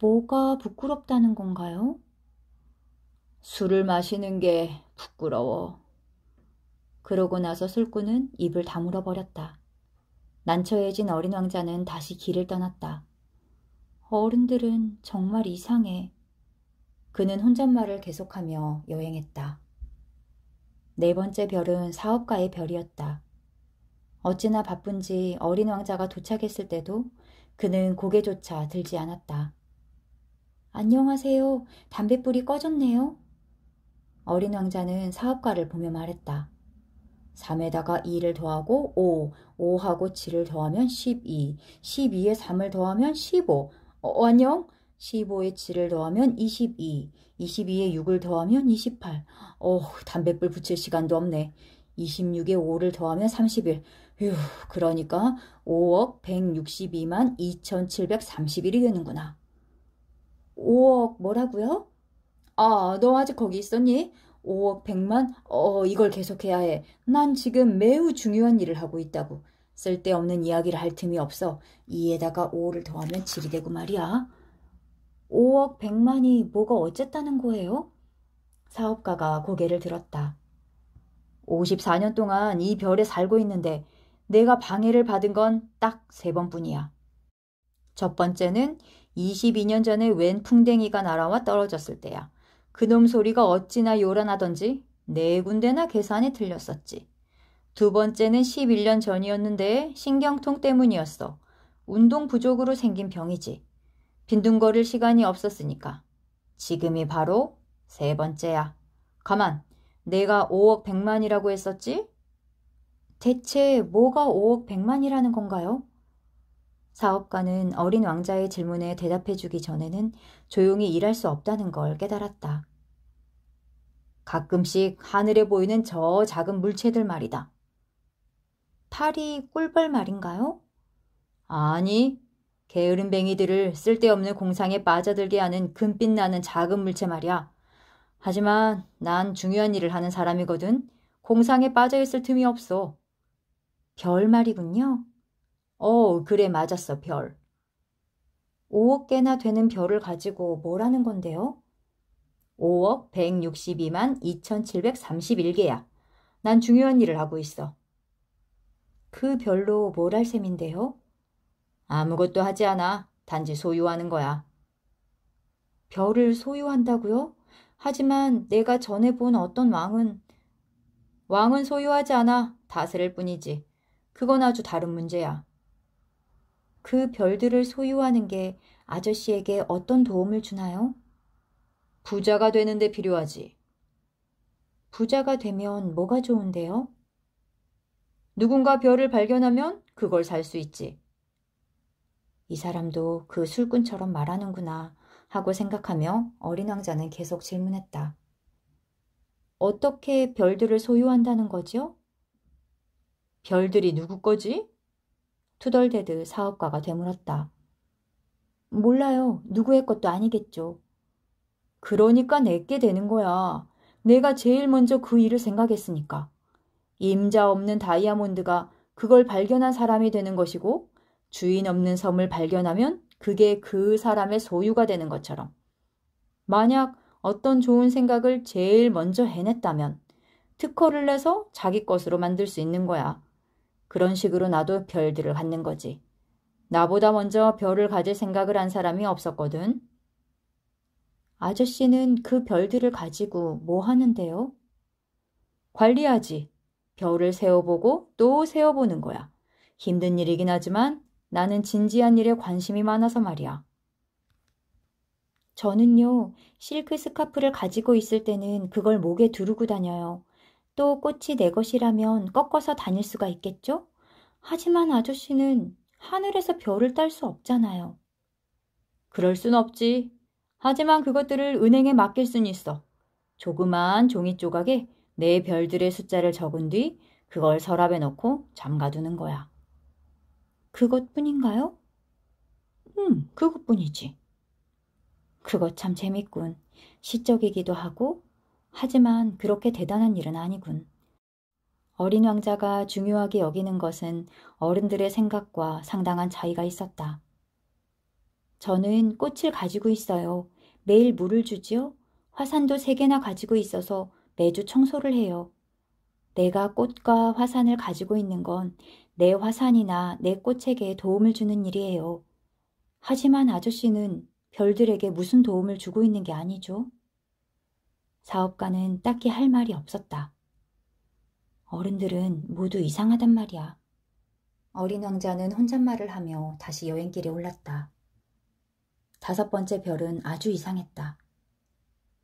뭐가 부끄럽다는 건가요? 술을 마시는 게 부끄러워. 그러고 나서 술꾼은 입을 다물어 버렸다. 난처해진 어린 왕자는 다시 길을 떠났다. 어른들은 정말 이상해. 그는 혼잣말을 계속하며 여행했다. 네 번째 별은 사업가의 별이었다. 어찌나 바쁜지 어린 왕자가 도착했을 때도 그는 고개조차 들지 않았다. 안녕하세요. 담뱃불이 꺼졌네요. 어린 왕자는 사업가를 보며 말했다. 3에다가 2를 더하고 5, 5하고 7을 더하면 12, 12에 3을 더하면 15. 안녕? 15에 7을 더하면 22, 22에 6을 더하면 28. 담뱃불 붙일 시간도 없네. 26에 5를 더하면 31. 휴, 그러니까 5억 162만 2,731이 되는구나. 5억 뭐라고요? 아, 너 아직 거기 있었니? 5억 100만? 이걸 계속해야 해. 난 지금 매우 중요한 일을 하고 있다고. 쓸데없는 이야기를 할 틈이 없어. 2에다가 5를 더하면 7이 되고 말이야. 5억 100만이 뭐가 어쨌다는 거예요? 사업가가 고개를 들었다. 54년 동안 이 별에 살고 있는데 내가 방해를 받은 건 딱 3번뿐이야. 첫 번째는 22년 전에 웬 풍뎅이가 날아와 떨어졌을 때야. 그놈 소리가 어찌나 요란하던지 4군데나 계산이 틀렸었지. 두 번째는 11년 전이었는데 신경통 때문이었어. 운동 부족으로 생긴 병이지. 빈둥거릴 시간이 없었으니까. 지금이 바로 3번째야. 가만, 내가 5억 100만이라고 했었지? 대체 뭐가 5억 100만이라는 건가요? 사업가는 어린 왕자의 질문에 대답해주기 전에는 조용히 일할 수 없다는 걸 깨달았다. 가끔씩 하늘에 보이는 저 작은 물체들 말이다. 파리 꿀벌 말인가요? 아니, 게으름뱅이들을 쓸데없는 공상에 빠져들게 하는 금빛 나는 작은 물체 말이야. 하지만 난 중요한 일을 하는 사람이거든. 공상에 빠져있을 틈이 없어. 별 말이군요. 그래, 맞았어, 별. 5억 개나 되는 별을 가지고 뭘 하는 건데요? 5억 162만 2,731개야. 난 중요한 일을 하고 있어. 그 별로 뭘 할 셈인데요? 아무것도 하지 않아. 단지 소유하는 거야. 별을 소유한다고요? 하지만 내가 전에 본 어떤 왕은 소유하지 않아. 다스릴 뿐이지. 그건 아주 다른 문제야. 그 별들을 소유하는 게 아저씨에게 어떤 도움을 주나요? 부자가 되는 데 필요하지. 부자가 되면 뭐가 좋은데요? 누군가 별을 발견하면 그걸 살 수 있지. 이 사람도 그 술꾼처럼 말하는구나 하고 생각하며 어린 왕자는 계속 질문했다. 어떻게 별들을 소유한다는 거죠? 별들이 누구 거지? 투덜대듯 사업가가 되물었다. 몰라요. 누구의 것도 아니겠죠. 그러니까 내게 되는 거야. 내가 제일 먼저 그 일을 생각했으니까. 임자 없는 다이아몬드가 그걸 발견한 사람이 되는 것이고 주인 없는 섬을 발견하면 그게 그 사람의 소유가 되는 것처럼. 만약 어떤 좋은 생각을 제일 먼저 해냈다면 특허를 내서 자기 것으로 만들 수 있는 거야. 그런 식으로 나도 별들을 갖는 거지. 나보다 먼저 별을 가질 생각을 한 사람이 없었거든. 아저씨는 그 별들을 가지고 뭐 하는데요? 관리하지. 별을 세어보고 또 세어보는 거야. 힘든 일이긴 하지만 나는 진지한 일에 관심이 많아서 말이야. 저는요, 실크 스카프를 가지고 있을 때는 그걸 목에 두르고 다녀요. 또 꽃이 내 것이라면 꺾어서 다닐 수가 있겠죠? 하지만 아저씨는 하늘에서 별을 딸 수 없잖아요. 그럴 순 없지. 하지만 그것들을 은행에 맡길 순 있어. 조그마한 종이 조각에 내 별들의 숫자를 적은 뒤 그걸 서랍에 넣고 잠가두는 거야. 그것뿐인가요? 그것뿐이지. 그것 참 재밌군. 시적이기도 하고 하지만 그렇게 대단한 일은 아니군. 어린 왕자가 중요하게 여기는 것은 어른들의 생각과 상당한 차이가 있었다. 저는 꽃을 가지고 있어요. 매일 물을 주지요. 화산도 3개나 가지고 있어서 매주 청소를 해요. 내가 꽃과 화산을 가지고 있는 건 내 화산이나 내 꽃에게 도움을 주는 일이에요. 하지만 아저씨는 별들에게 무슨 도움을 주고 있는 게 아니죠. 사업가는 딱히 할 말이 없었다. 어른들은 모두 이상하단 말이야. 어린 왕자는 혼잣말을 하며 다시 여행길에 올랐다. 5번째 별은 아주 이상했다.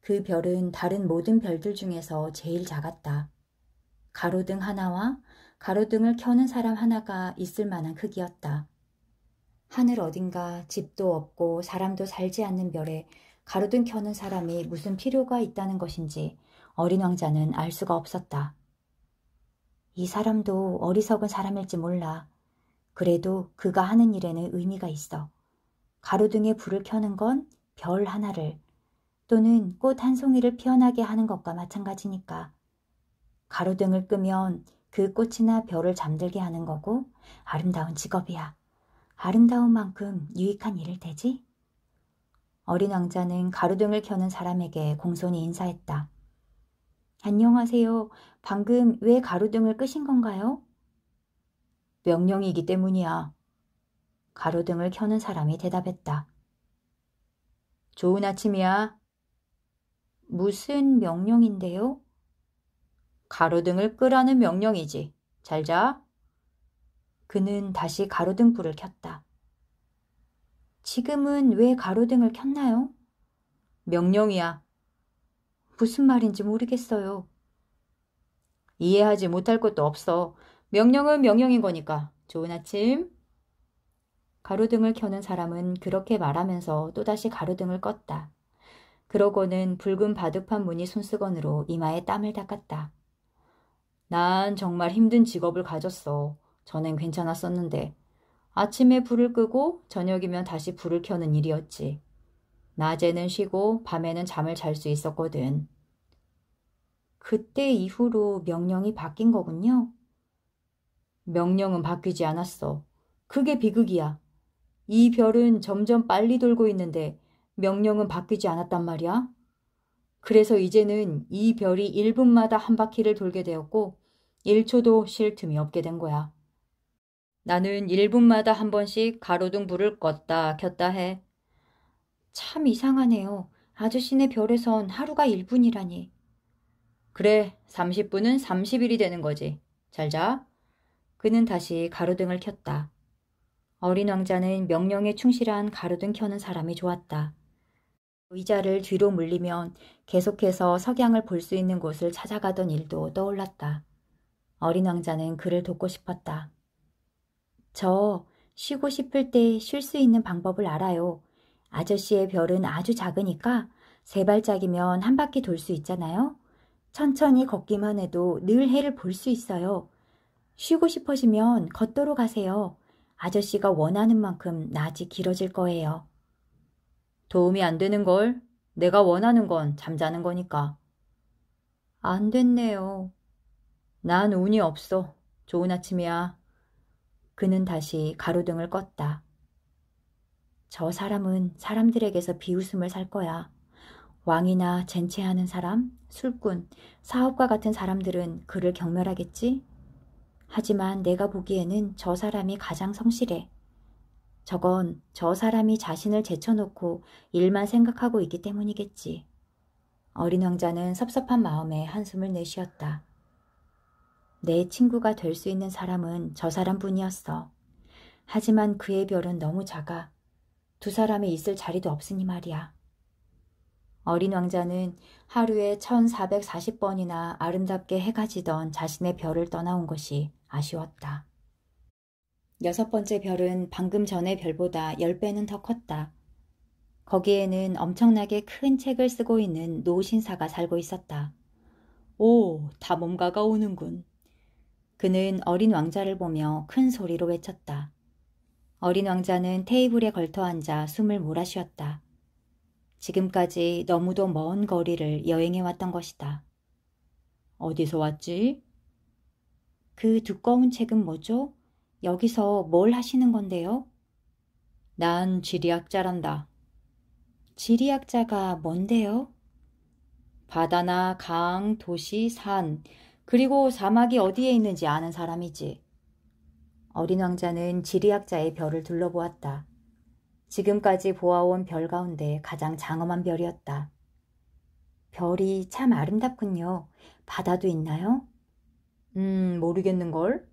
그 별은 다른 모든 별들 중에서 제일 작았다. 가로등 하나와 가로등을 켜는 사람 하나가 있을 만한 크기였다. 하늘 어딘가 집도 없고 사람도 살지 않는 별에 가로등 켜는 사람이 무슨 필요가 있다는 것인지 어린 왕자는 알 수가 없었다. 이 사람도 어리석은 사람일지 몰라. 그래도 그가 하는 일에는 의미가 있어. 가로등에 불을 켜는 건 별 하나를 또는 꽃 한 송이를 피어나게 하는 것과 마찬가지니까. 가로등을 끄면 그 꽃이나 별을 잠들게 하는 거고 아름다운 직업이야. 아름다운 만큼 유익한 일일 테지? 어린 왕자는 가로등을 켜는 사람에게 공손히 인사했다. 안녕하세요. 방금 왜 가로등을 끄신 건가요? 명령이기 때문이야. 가로등을 켜는 사람이 대답했다. 좋은 아침이야. 무슨 명령인데요? 가로등을 끄라는 명령이지. 잘 자. 그는 다시 가로등 불을 켰다. 지금은 왜 가로등을 켰나요? 명령이야. 무슨 말인지 모르겠어요. 이해하지 못할 것도 없어. 명령은 명령인 거니까. 좋은 아침. 가로등을 켜는 사람은 그렇게 말하면서 또다시 가로등을 껐다. 그러고는 붉은 바둑판 무늬 손수건으로 이마에 땀을 닦았다. 난 정말 힘든 직업을 가졌어. 전엔 괜찮았었는데 아침에 불을 끄고 저녁이면 다시 불을 켜는 일이었지. 낮에는 쉬고 밤에는 잠을 잘 수 있었거든. 그때 이후로 명령이 바뀐 거군요. 명령은 바뀌지 않았어. 그게 비극이야. 이 별은 점점 빨리 돌고 있는데 명령은 바뀌지 않았단 말이야. 그래서 이제는 이 별이 1분마다 한 바퀴를 돌게 되었고 1초도 쉴 틈이 없게 된 거야. 나는 1분마다 한 번씩 가로등 불을 껐다 켰다 해. 참 이상하네요. 아저씨네 별에선 하루가 1분이라니. 그래, 30분은 30일이 되는 거지. 잘 자. 그는 다시 가로등을 켰다. 어린 왕자는 명령에 충실한 가로등 켜는 사람이 좋았다. 의자를 뒤로 물리면 계속해서 석양을 볼 수 있는 곳을 찾아가던 일도 떠올랐다. 어린 왕자는 그를 돕고 싶었다. 저 쉬고 싶을 때 쉴 수 있는 방법을 알아요. 아저씨의 별은 아주 작으니까 3발짝이면 한 바퀴 돌 수 있잖아요. 천천히 걷기만 해도 늘 해를 볼 수 있어요. 쉬고 싶어지면 걷도록 하세요. 아저씨가 원하는 만큼 낮이 길어질 거예요. 도움이 안 되는 걸. 내가 원하는 건 잠자는 거니까. 안 됐네요. 난 운이 없어. 좋은 아침이야. 그는 다시 가로등을 껐다. 저 사람은 사람들에게서 비웃음을 살 거야. 왕이나 젠체하는 사람, 술꾼, 사업가 같은 사람들은 그를 경멸하겠지? 하지만 내가 보기에는 저 사람이 가장 성실해. 저건 저 사람이 자신을 제쳐놓고 일만 생각하고 있기 때문이겠지. 어린 왕자는 섭섭한 마음에 한숨을 내쉬었다. 내 친구가 될 수 있는 사람은 저 사람뿐이었어. 하지만 그의 별은 너무 작아. 2사람이 있을 자리도 없으니 말이야. 어린 왕자는 하루에 1440번이나 아름답게 해가 지던 자신의 별을 떠나온 것이 아쉬웠다. 6번째 별은 방금 전의 별보다 10배는 더 컸다. 거기에는 엄청나게 큰 책을 쓰고 있는 노신사가 살고 있었다. 오, 탐험가가 오는군. 그는 어린 왕자를 보며 큰 소리로 외쳤다. 어린 왕자는 테이블에 걸터 앉아 숨을 몰아쉬었다. 지금까지 너무도 먼 거리를 여행해왔던 것이다. 어디서 왔지? 그 두꺼운 책은 뭐죠? 여기서 뭘 하시는 건데요? 난 지리학자란다. 지리학자가 뭔데요? 바다나 강, 도시, 산, 그리고 사막이 어디에 있는지 아는 사람이지. 어린 왕자는 지리학자의 별을 둘러보았다. 지금까지 보아온 별 가운데 가장 장엄한 별이었다. 별이 참 아름답군요. 바다도 있나요? 모르겠는걸?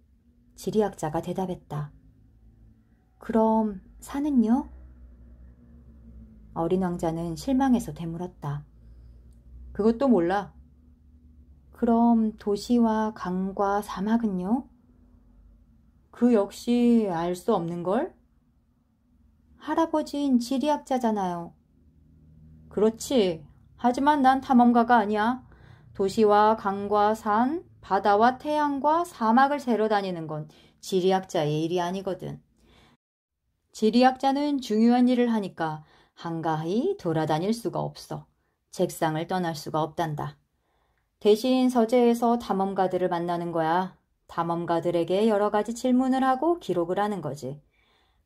지리학자가 대답했다. 그럼 산은요? 어린 왕자는 실망해서 되물었다. 그것도 몰라. 그럼 도시와 강과 사막은요? 그 역시 알 수 없는걸? 할아버진 지리학자잖아요. 그렇지. 하지만 난 탐험가가 아니야. 도시와 강과 산, 바다와 태양과 사막을 세러 다니는 건 지리학자의 일이 아니거든. 지리학자는 중요한 일을 하니까 한가히 돌아다닐 수가 없어. 책상을 떠날 수가 없단다. 대신 서재에서 탐험가들을 만나는 거야. 탐험가들에게 여러 가지 질문을 하고 기록을 하는 거지.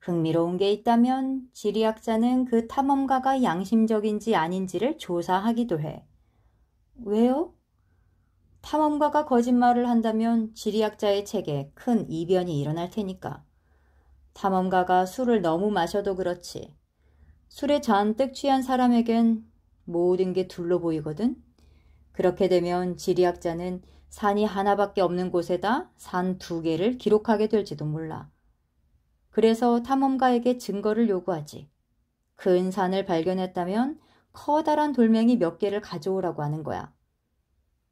흥미로운 게 있다면 지리학자는 그 탐험가가 양심적인지 아닌지를 조사하기도 해. 왜요? 탐험가가 거짓말을 한다면 지리학자의 책에 큰 이변이 일어날 테니까. 탐험가가 술을 너무 마셔도 그렇지. 술에 잔뜩 취한 사람에겐 모든 게 둘로 보이거든. 그렇게 되면 지리학자는 산이 하나밖에 없는 곳에다 산 2개를 기록하게 될지도 몰라. 그래서 탐험가에게 증거를 요구하지. 큰 산을 발견했다면 커다란 돌멩이 몇 개를 가져오라고 하는 거야.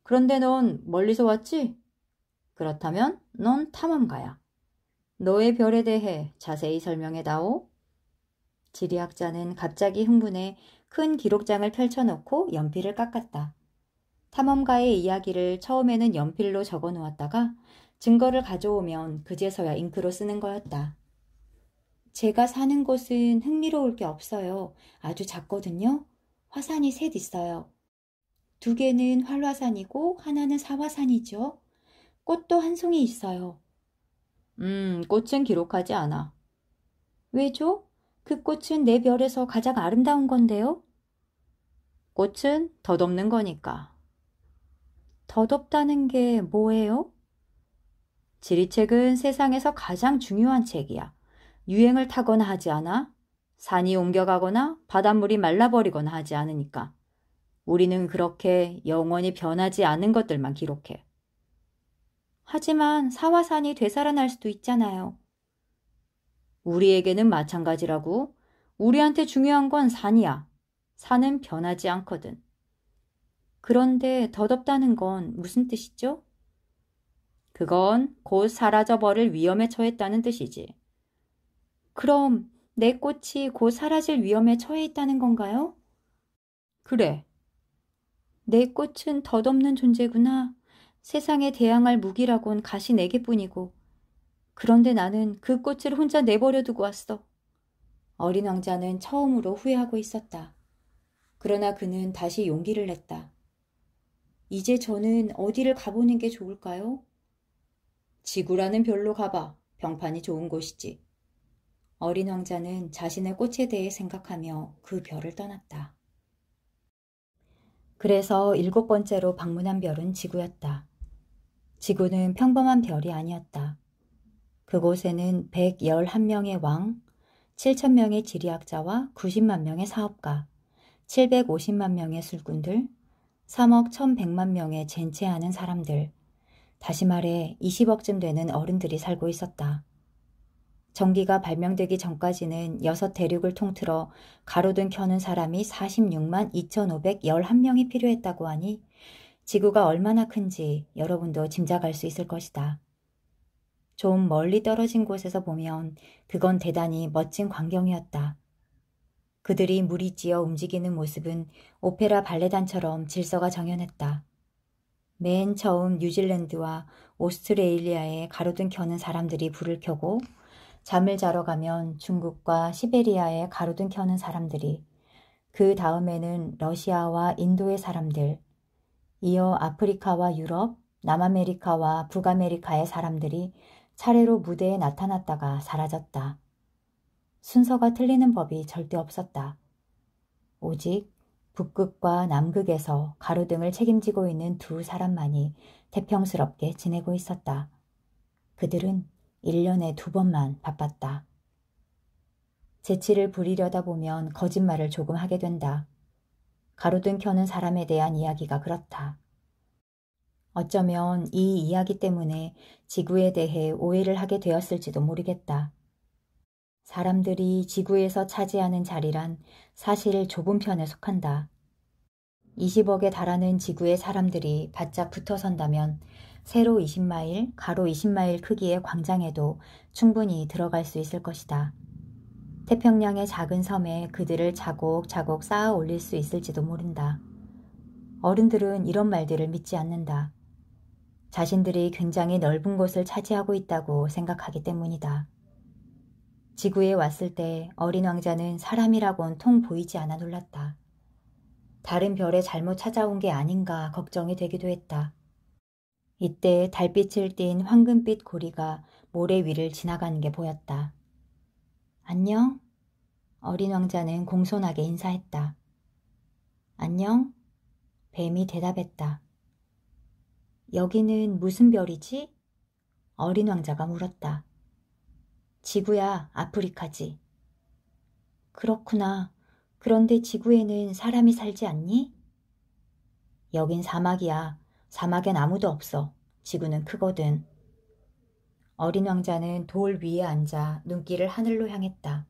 그런데 넌 멀리서 왔지? 그렇다면 넌 탐험가야. 너의 별에 대해 자세히 설명해다오. 지리학자는 갑자기 흥분해 큰 기록장을 펼쳐놓고 연필을 깎았다. 탐험가의 이야기를 처음에는 연필로 적어 놓았다가 증거를 가져오면 그제서야 잉크로 쓰는 거였다. 제가 사는 곳은 흥미로울 게 없어요. 아주 작거든요. 화산이 3 있어요. 2개는 활화산이고 하나는 사화산이죠. 꽃도 1송이 있어요. 꽃은 기록하지 않아. 왜죠? 그 꽃은 내 별에서 가장 아름다운 건데요. 꽃은 덧없는 거니까. 덧없다는 게 뭐예요? 지리책은 세상에서 가장 중요한 책이야. 유행을 타거나 하지 않아. 산이 옮겨가거나 바닷물이 말라버리거나 하지 않으니까. 우리는 그렇게 영원히 변하지 않은 것들만 기록해. 하지만 사화산이 되살아날 수도 있잖아요. 우리에게는 마찬가지라고. 우리한테 중요한 건 산이야. 산은 변하지 않거든. 그런데 덧없다는 건 무슨 뜻이죠? 그건 곧 사라져버릴 위험에 처했다는 뜻이지. 그럼 내 꽃이 곧 사라질 위험에 처해 있다는 건가요? 그래. 내 꽃은 덧없는 존재구나. 세상에 대항할 무기라곤 가시 4개뿐이고. 그런데 나는 그 꽃을 혼자 내버려 두고 왔어. 어린 왕자는 처음으로 후회하고 있었다. 그러나 그는 다시 용기를 냈다. 이제 저는 어디를 가보는 게 좋을까요? 지구라는 별로 가봐. 병판이 좋은 곳이지. 어린 왕자는 자신의 꽃에 대해 생각하며 그 별을 떠났다. 그래서 7번째로 방문한 별은 지구였다. 지구는 평범한 별이 아니었다. 그곳에는 111명의 왕, 7,000명의 지리학자와 90만 명의 사업가, 750만 명의 술꾼들, 3억 1,100만 명의 젠체하는 사람들, 다시 말해 20억쯤 되는 어른들이 살고 있었다. 전기가 발명되기 전까지는 6대륙을 통틀어 가로등 켜는 사람이 46만 2,511명이 필요했다고 하니 지구가 얼마나 큰지 여러분도 짐작할 수 있을 것이다. 좀 멀리 떨어진 곳에서 보면 그건 대단히 멋진 광경이었다. 그들이 무리지어 움직이는 모습은 오페라 발레단처럼 질서가 정연했다. 맨 처음 뉴질랜드와 오스트레일리아에 가로등 켜는 사람들이 불을 켜고 잠을 자러 가면 중국과 시베리아에 가로등 켜는 사람들이, 그 다음에는 러시아와 인도의 사람들, 이어 아프리카와 유럽, 남아메리카와 북아메리카의 사람들이 차례로 무대에 나타났다가 사라졌다. 순서가 틀리는 법이 절대 없었다. 오직 북극과 남극에서 가로등을 책임지고 있는 2 사람만이 태평스럽게 지내고 있었다. 그들은 1년에 2번만 바빴다. 재치를 부리려다 보면 거짓말을 조금 하게 된다. 가로등 켜는 사람에 대한 이야기가 그렇다. 어쩌면 이 이야기 때문에 지구에 대해 오해를 하게 되었을지도 모르겠다. 사람들이 지구에서 차지하는 자리란 사실 좁은 편에 속한다. 20억에 달하는 지구의 사람들이 바짝 붙어 선다면 세로 20마일, 가로 20마일 크기의 광장에도 충분히 들어갈 수 있을 것이다. 태평양의 작은 섬에 그들을 차곡차곡 쌓아 올릴 수 있을지도 모른다. 어른들은 이런 말들을 믿지 않는다. 자신들이 굉장히 넓은 곳을 차지하고 있다고 생각하기 때문이다. 지구에 왔을 때 어린 왕자는 사람이라곤 통 보이지 않아 놀랐다. 다른 별에 잘못 찾아온 게 아닌가 걱정이 되기도 했다. 이때 달빛을 띤 황금빛 고리가 모래 위를 지나가는 게 보였다. 안녕? 어린 왕자는 공손하게 인사했다. 안녕? 뱀이 대답했다. 여기는 무슨 별이지? 어린 왕자가 물었다. 지구야, 아프리카지. 그렇구나. 그런데 지구에는 사람이 살지 않니? 여긴 사막이야. 사막엔 아무도 없어. 지구는 크거든. 어린 왕자는 돌 위에 앉아 눈길을 하늘로 향했다.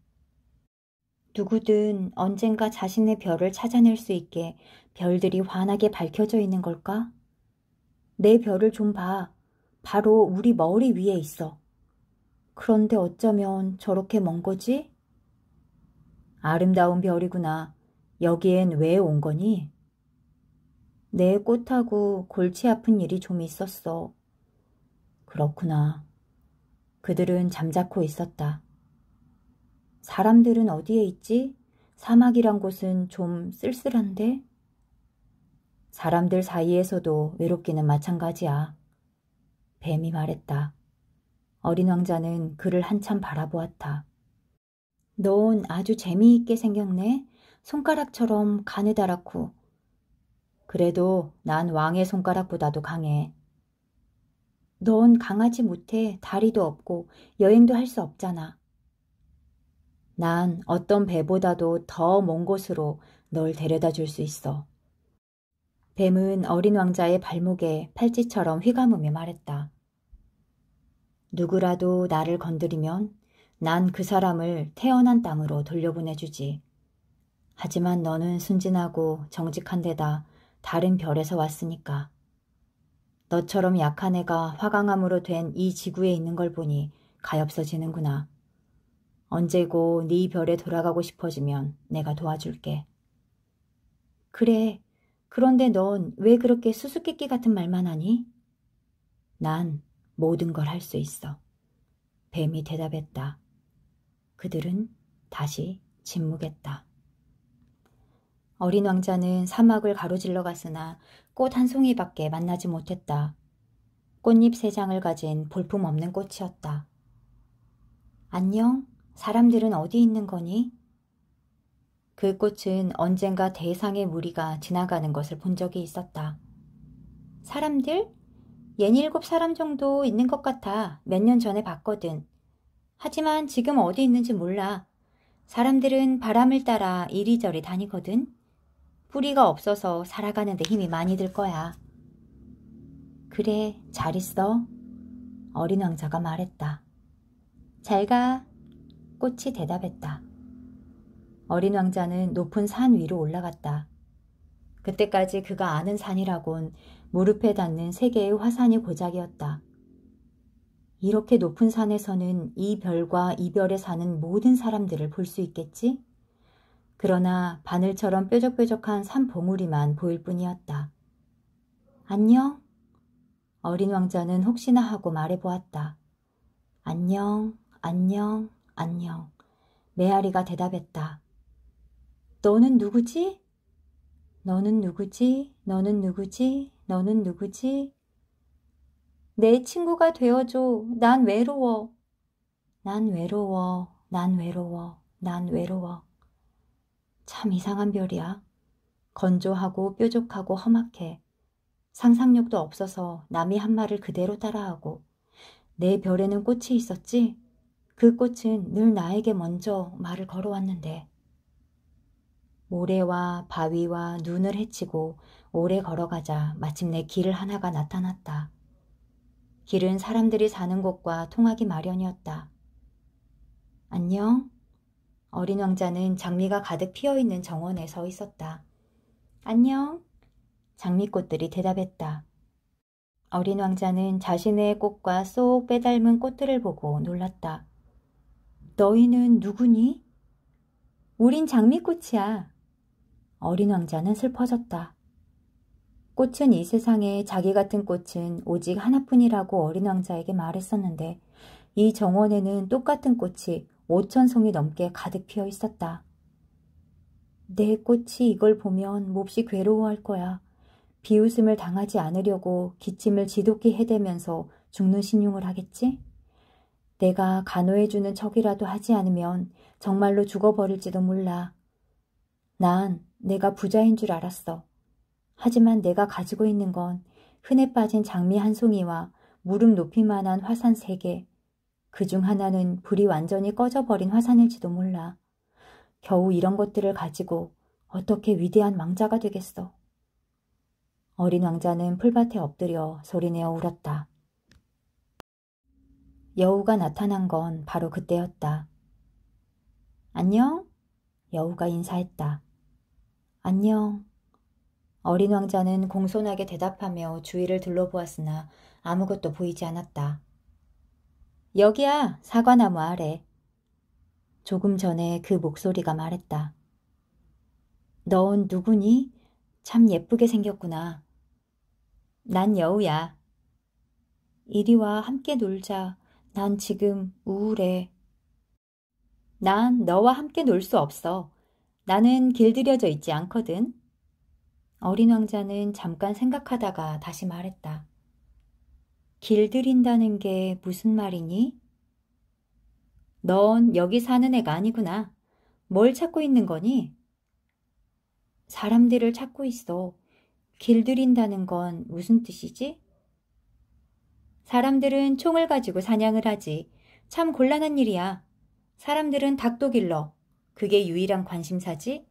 누구든 언젠가 자신의 별을 찾아낼 수 있게 별들이 환하게 밝혀져 있는 걸까? 내 별을 좀 봐. 바로 우리 머리 위에 있어. 그런데 어쩌면 저렇게 먼 거지? 아름다운 별이구나. 여기엔 왜 온 거니? 내 꽃하고 골치 아픈 일이 좀 있었어. 그렇구나. 그들은 잠자코 있었다. 사람들은 어디에 있지? 사막이란 곳은 좀 쓸쓸한데? 사람들 사이에서도 외롭기는 마찬가지야. 뱀이 말했다. 어린 왕자는 그를 한참 바라보았다. 넌 아주 재미있게 생겼네. 손가락처럼 가느다랗고. 그래도 난 왕의 손가락보다도 강해. 넌 강하지 못해. 다리도 없고 여행도 할 수 없잖아. 난 어떤 배보다도 더 먼 곳으로 널 데려다 줄 수 있어. 뱀은 어린 왕자의 발목에 팔찌처럼 휘감으며 말했다. 누구라도 나를 건드리면 난 그 사람을 태어난 땅으로 돌려보내주지. 하지만 너는 순진하고 정직한 데다 다른 별에서 왔으니까. 너처럼 약한 애가 화강암으로 된 이 지구에 있는 걸 보니 가엾어지는구나. 언제고 네 별에 돌아가고 싶어지면 내가 도와줄게. 그래, 그런데 넌 왜 그렇게 수수께끼 같은 말만 하니? 난 모든 걸 할 수 있어. 뱀이 대답했다. 그들은 다시 침묵했다. 어린 왕자는 사막을 가로질러 갔으나 꽃 한 송이밖에 만나지 못했다. 꽃잎 3장을 가진 볼품없는 꽃이었다. 안녕? 사람들은 어디 있는 거니? 그 꽃은 언젠가 대상의 무리가 지나가는 것을 본 적이 있었다. 사람들? 67사람 정도 있는 것 같아. 몇 년 전에 봤거든. 하지만 지금 어디 있는지 몰라. 사람들은 바람을 따라 이리저리 다니거든. 뿌리가 없어서 살아가는 데 힘이 많이 들 거야. 그래, 잘 있어. 어린 왕자가 말했다. 잘 가. 꽃이 대답했다. 어린 왕자는 높은 산 위로 올라갔다. 그때까지 그가 아는 산이라곤 무릎에 닿는 3개의 화산이 고작이었다. 이렇게 높은 산에서는 이 별과 이 별에 사는 모든 사람들을 볼 수 있겠지? 그러나 바늘처럼 뾰족뾰족한 산 봉우리만 보일 뿐이었다. 안녕? 어린 왕자는 혹시나 하고 말해보았다. 안녕, 안녕, 안녕. 메아리가 대답했다. 너는 누구지? 너는 누구지? 너는 누구지? 너는 누구지? 내 친구가 되어줘. 난 외로워. 난 외로워. 난 외로워. 난 외로워. 참 이상한 별이야. 건조하고 뾰족하고 험악해. 상상력도 없어서 남이 한 말을 그대로 따라하고. 내 별에는 꽃이 있었지? 그 꽃은 늘 나에게 먼저 말을 걸어왔는데. 모래와 바위와 눈을 헤치고 오래 걸어가자 마침내 길 하나가 나타났다. 길은 사람들이 사는 곳과 통하기 마련이었다. 안녕? 어린 왕자는 장미가 가득 피어있는 정원에 서 있었다. 안녕? 장미꽃들이 대답했다. 어린 왕자는 자신의 꽃과 쏙 빼닮은 꽃들을 보고 놀랐다. 너희는 누구니? 우린 장미꽃이야. 어린 왕자는 슬퍼졌다. 꽃은 이 세상에 자기 같은 꽃은 오직 하나뿐이라고 어린 왕자에게 말했었는데 이 정원에는 똑같은 꽃이 5,000송이 넘게 가득 피어 있었다. 내 꽃이 이걸 보면 몹시 괴로워할 거야. 비웃음을 당하지 않으려고 기침을 지독히 해대면서 죽는 신용을 하겠지? 내가 간호해주는 척이라도 하지 않으면 정말로 죽어버릴지도 몰라. 난 내가 부자인 줄 알았어. 하지만 내가 가지고 있는 건 흔해 빠진 장미 한 송이와 무릎 높이만한 화산 3개. 그중 하나는 불이 완전히 꺼져버린 화산일지도 몰라. 겨우 이런 것들을 가지고 어떻게 위대한 왕자가 되겠어. 어린 왕자는 풀밭에 엎드려 소리내어 울었다. 여우가 나타난 건 바로 그때였다. 안녕? 여우가 인사했다. 안녕. 어린 왕자는 공손하게 대답하며 주위를 둘러보았으나 아무것도 보이지 않았다. 여기야, 사과나무 아래. 조금 전에 그 목소리가 말했다. 넌 누구니? 참 예쁘게 생겼구나. 난 여우야. 이리 와 함께 놀자. 난 지금 우울해. 난 너와 함께 놀 수 없어. 나는 길들여져 있지 않거든. 어린 왕자는 잠깐 생각하다가 다시 말했다. 길들인다는 게 무슨 말이니? 넌 여기 사는 애가 아니구나. 뭘 찾고 있는 거니? 사람들을 찾고 있어. 길들인다는 건 무슨 뜻이지? 사람들은 총을 가지고 사냥을 하지. 참 곤란한 일이야. 사람들은 닭도 길러. 그게 유일한 관심사지?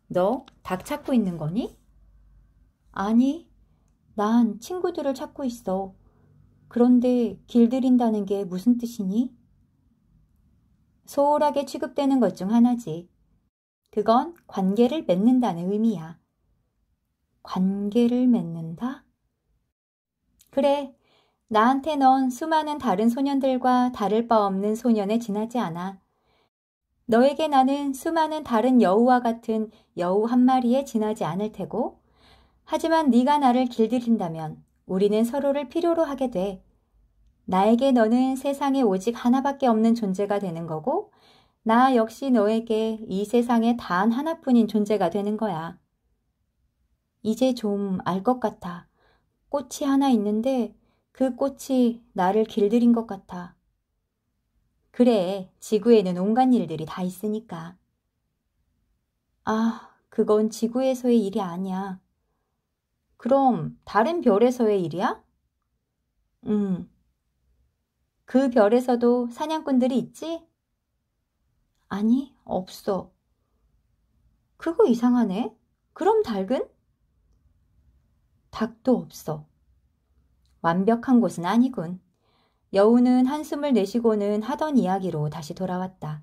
너 닭 찾고 있는 거니? 아니, 난 친구들을 찾고 있어. 그런데 길들인다는 게 무슨 뜻이니? 소홀하게 취급되는 것 중 하나지. 그건 관계를 맺는다는 의미야. 관계를 맺는다? 그래, 나한테 넌 수많은 다른 소년들과 다를 바 없는 소년에 지나지 않아. 너에게 나는 수많은 다른 여우와 같은 여우 한 마리에 지나지 않을 테고, 하지만 네가 나를 길들인다면 우리는 서로를 필요로 하게 돼. 나에게 너는 세상에 오직 하나밖에 없는 존재가 되는 거고, 나 역시 너에게 이 세상에 단 하나뿐인 존재가 되는 거야. 이제 좀 알 것 같아. 꽃이 하나 있는데 그 꽃이 나를 길들인 것 같아. 그래, 지구에는 온갖 일들이 다 있으니까. 아, 그건 지구에서의 일이 아니야. 그럼 다른 별에서의 일이야? 그 별에서도 사냥꾼들이 있지? 아니, 없어. 그거 이상하네. 그럼 닭은? 닭도 없어. 완벽한 곳은 아니군. 여우는 한숨을 내쉬고는 하던 이야기로 다시 돌아왔다.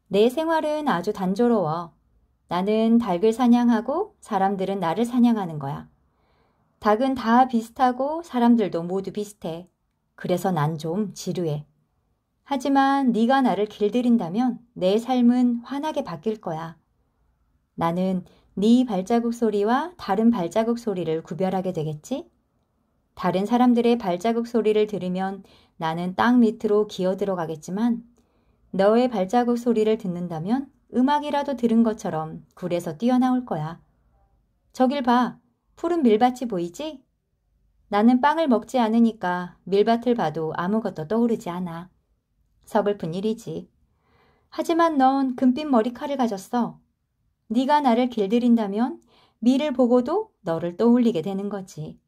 내 생활은 아주 단조로워. 나는 닭을 사냥하고 사람들은 나를 사냥하는 거야. 닭은 다 비슷하고 사람들도 모두 비슷해. 그래서 난 좀 지루해. 하지만 네가 나를 길들인다면 내 삶은 환하게 바뀔 거야. 나는 네 발자국 소리와 다른 발자국 소리를 구별하게 되겠지? 다른 사람들의 발자국 소리를 들으면 나는 땅 밑으로 기어 들어가겠지만 너의 발자국 소리를 듣는다면 음악이라도 들은 것처럼 굴에서 뛰어나올 거야. 저길 봐. 푸른 밀밭이 보이지? 나는 빵을 먹지 않으니까 밀밭을 봐도 아무것도 떠오르지 않아. 서글픈 일이지. 하지만 넌 금빛 머리칼을 가졌어. 네가 나를 길들인다면 밀을 보고도 너를 떠올리게 되는 거지.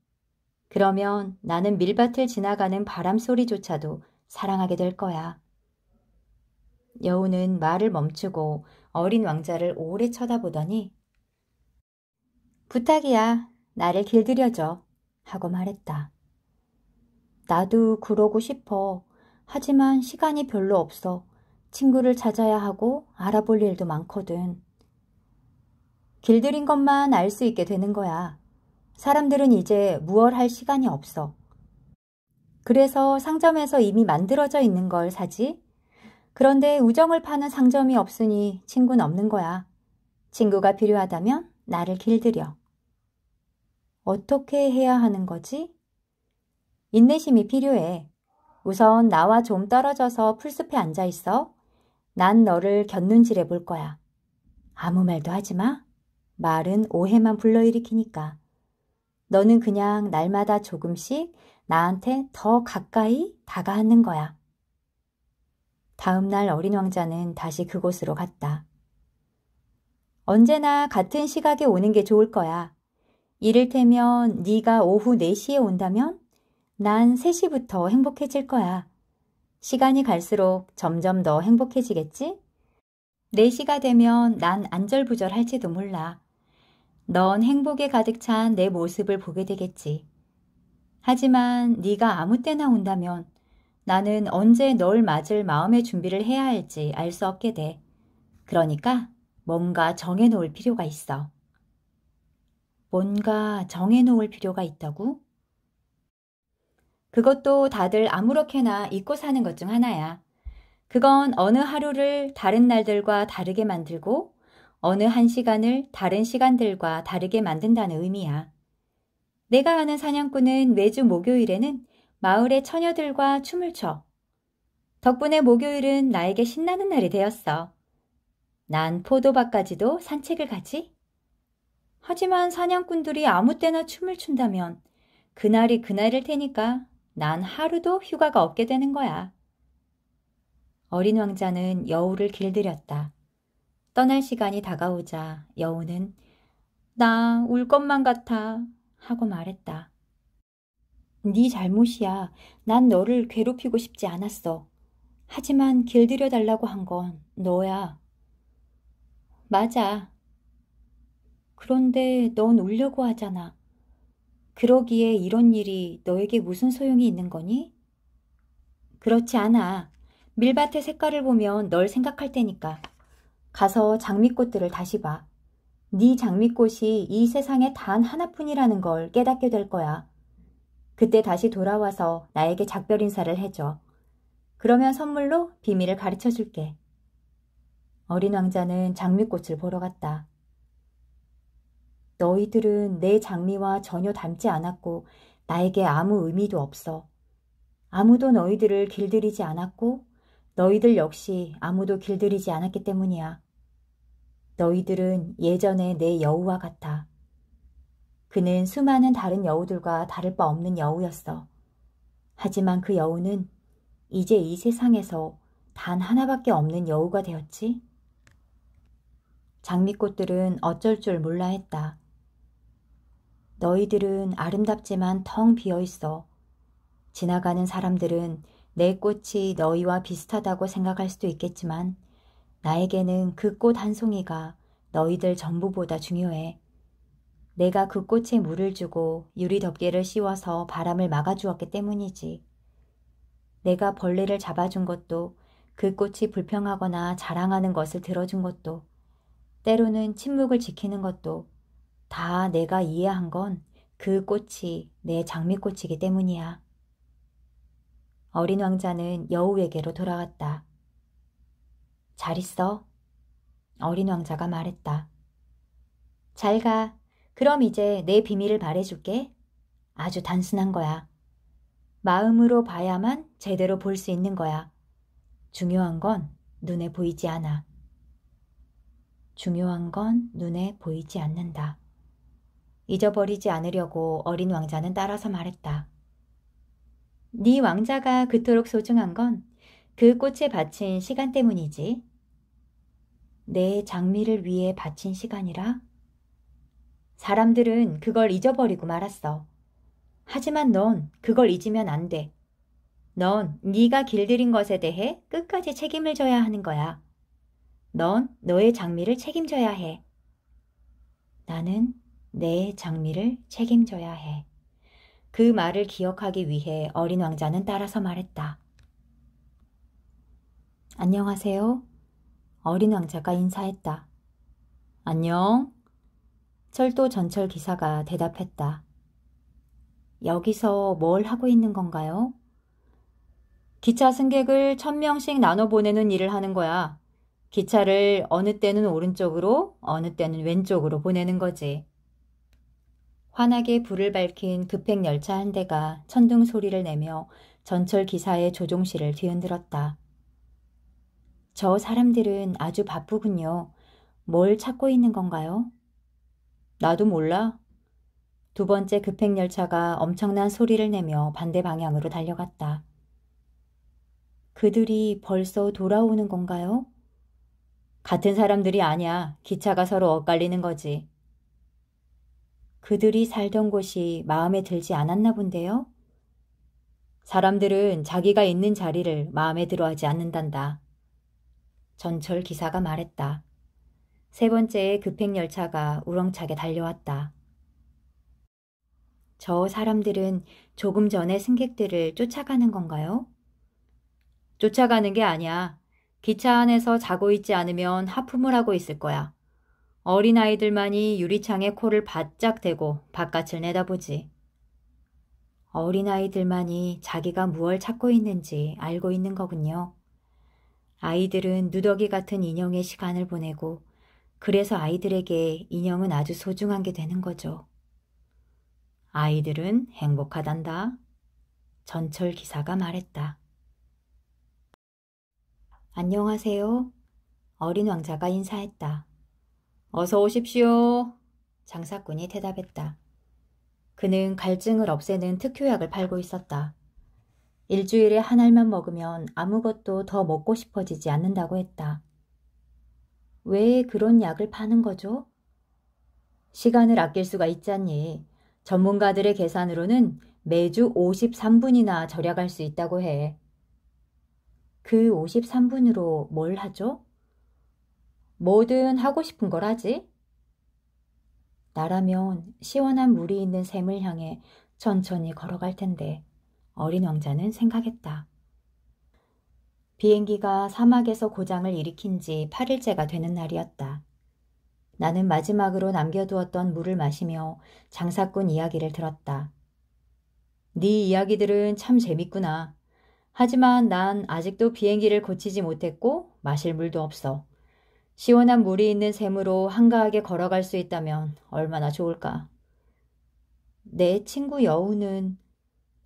그러면 나는 밀밭을 지나가는 바람 소리조차도 사랑하게 될 거야. 여우는 말을 멈추고 어린 왕자를 오래 쳐다보더니 부탁이야, 나를 길들여줘 하고 말했다. 나도 그러고 싶어. 하지만 시간이 별로 없어. 친구를 찾아야 하고 알아볼 일도 많거든. 길들인 것만 알 수 있게 되는 거야. 사람들은 이제 무얼 할 시간이 없어. 그래서 상점에서 이미 만들어져 있는 걸 사지. 그런데 우정을 파는 상점이 없으니 친구는 없는 거야. 친구가 필요하다면 나를 길들여. 어떻게 해야 하는 거지? 인내심이 필요해. 우선 나와 좀 떨어져서 풀숲에 앉아 있어. 난 너를 곁눈질해 볼 거야. 아무 말도 하지 마. 말은 오해만 불러일으키니까. 너는 그냥 날마다 조금씩 나한테 더 가까이 다가앉는 거야. 다음 날 어린 왕자는 다시 그곳으로 갔다. 언제나 같은 시각에 오는 게 좋을 거야. 이를테면 네가 오후 4시에 온다면 난 3시부터 행복해질 거야. 시간이 갈수록 점점 더 행복해지겠지? 4시가 되면 난 안절부절할지도 몰라. 넌 행복에 가득 찬 내 모습을 보게 되겠지. 하지만 네가 아무 때나 온다면 나는 언제 널 맞을 마음의 준비를 해야 할지 알 수 없게 돼. 그러니까 뭔가 정해놓을 필요가 있어. 뭔가 정해놓을 필요가 있다고? 그것도 다들 아무렇게나 잊고 사는 것 중 하나야. 그건 어느 하루를 다른 날들과 다르게 만들고 어느 한 시간을 다른 시간들과 다르게 만든다는 의미야. 내가 아는 사냥꾼은 매주 목요일에는 마을의 처녀들과 춤을 춰. 덕분에 목요일은 나에게 신나는 날이 되었어. 난 포도밭까지도 산책을 가지. 하지만 사냥꾼들이 아무 때나 춤을 춘다면 그날이 그날일 테니까 난 하루도 휴가가 없게 되는 거야. 어린 왕자는 여우를 길들였다. 떠날 시간이 다가오자 여우는 나 울 것만 같아 하고 말했다. 네 잘못이야. 난 너를 괴롭히고 싶지 않았어. 하지만 길들여 달라고 한 건 너야. 맞아. 그런데 넌 울려고 하잖아. 그러기에 이런 일이 너에게 무슨 소용이 있는 거니? 그렇지 않아. 밀밭의 색깔을 보면 널 생각할 테니까. 가서 장미꽃들을 다시 봐. 네 장미꽃이 이 세상에 단 하나뿐이라는 걸 깨닫게 될 거야. 그때 다시 돌아와서 나에게 작별 인사를 해줘. 그러면 선물로 비밀을 가르쳐 줄게. 어린 왕자는 장미꽃을 보러 갔다. 너희들은 내 장미와 전혀 닮지 않았고 나에게 아무 의미도 없어. 아무도 너희들을 길들이지 않았고 너희들 역시 아무도 길들이지 않았기 때문이야. 너희들은 예전에 내 여우와 같아. 그는 수많은 다른 여우들과 다를 바 없는 여우였어. 하지만 그 여우는 이제 이 세상에서 단 하나밖에 없는 여우가 되었지. 장미꽃들은 어쩔 줄 몰라 했다. 너희들은 아름답지만 텅 비어 있어. 지나가는 사람들은 내 꽃이 너희와 비슷하다고 생각할 수도 있겠지만 나에게는 그 꽃 한 송이가 너희들 전부보다 중요해. 내가 그 꽃에 물을 주고 유리 덮개를 씌워서 바람을 막아주었기 때문이지. 내가 벌레를 잡아준 것도 그 꽃이 불평하거나 자랑하는 것을 들어준 것도 때로는 침묵을 지키는 것도 다 내가 이해한 건 그 꽃이 내 장미꽃이기 때문이야. 어린 왕자는 여우에게로 돌아왔다. 잘 있어. 어린 왕자가 말했다. 잘 가. 그럼 이제 내 비밀을 말해줄게. 아주 단순한 거야. 마음으로 봐야만 제대로 볼 수 있는 거야. 중요한 건 눈에 보이지 않아. 중요한 건 눈에 보이지 않는다. 잊어버리지 않으려고 어린 왕자는 따라서 말했다. 네 왕자가 그토록 소중한 건 그 꽃에 바친 시간 때문이지. 내 장미를 위해 바친 시간이라? 사람들은 그걸 잊어버리고 말았어. 하지만 넌 그걸 잊으면 안 돼. 넌 네가 길들인 것에 대해 끝까지 책임을 져야 하는 거야. 넌 너의 장미를 책임져야 해. 나는 내 장미를 책임져야 해. 그 말을 기억하기 위해 어린 왕자는 따라서 말했다. 안녕하세요. 어린 왕자가 인사했다. 안녕. 철도 전철 기사가 대답했다. 여기서 뭘 하고 있는 건가요? 기차 승객을 1,000명씩 나눠 보내는 일을 하는 거야. 기차를 어느 때는 오른쪽으로, 어느 때는 왼쪽으로 보내는 거지. 환하게 불을 밝힌 급행 열차 한 대가 천둥 소리를 내며 전철 기사의 조종실을 뒤흔들었다. 저 사람들은 아주 바쁘군요. 뭘 찾고 있는 건가요? 나도 몰라. 두 번째 급행 열차가 엄청난 소리를 내며 반대 방향으로 달려갔다. 그들이 벌써 돌아오는 건가요? 같은 사람들이 아니야. 기차가 서로 엇갈리는 거지. 그들이 살던 곳이 마음에 들지 않았나 본데요? 사람들은 자기가 있는 자리를 마음에 들어하지 않는단다. 전철 기사가 말했다. 세 번째의 급행 열차가 우렁차게 달려왔다. 저 사람들은 조금 전에 승객들을 쫓아가는 건가요? 쫓아가는 게 아니야. 기차 안에서 자고 있지 않으면 하품을 하고 있을 거야. 어린아이들만이 유리창에 코를 바짝 대고 바깥을 내다보지. 어린아이들만이 자기가 무얼 찾고 있는지 알고 있는 거군요. 아이들은 누더기 같은 인형의 시간을 보내고 그래서 아이들에게 인형은 아주 소중한 게 되는 거죠. 아이들은 행복하단다. 전철 기사가 말했다. 안녕하세요. 어린 왕자가 인사했다. 어서 오십시오. 장사꾼이 대답했다. 그는 갈증을 없애는 특효약을 팔고 있었다. 일주일에 한 알만 먹으면 아무것도 더 먹고 싶어지지 않는다고 했다. 왜 그런 약을 파는 거죠? 시간을 아낄 수가 있잖니. 전문가들의 계산으로는 매주 53분이나 절약할 수 있다고 해. 그 53분으로 뭘 하죠? 뭐든 하고 싶은 걸 하지. 나라면 시원한 물이 있는 샘을 향해 천천히 걸어갈 텐데 어린 왕자는 생각했다. 비행기가 사막에서 고장을 일으킨 지 8일째가 되는 날이었다. 나는 마지막으로 남겨두었던 물을 마시며 장사꾼 이야기를 들었다. 네 이야기들은 참 재밌구나. 하지만 난 아직도 비행기를 고치지 못했고 마실 물도 없어. 시원한 물이 있는 샘으로 한가하게 걸어갈 수 있다면 얼마나 좋을까. 내 친구 여우는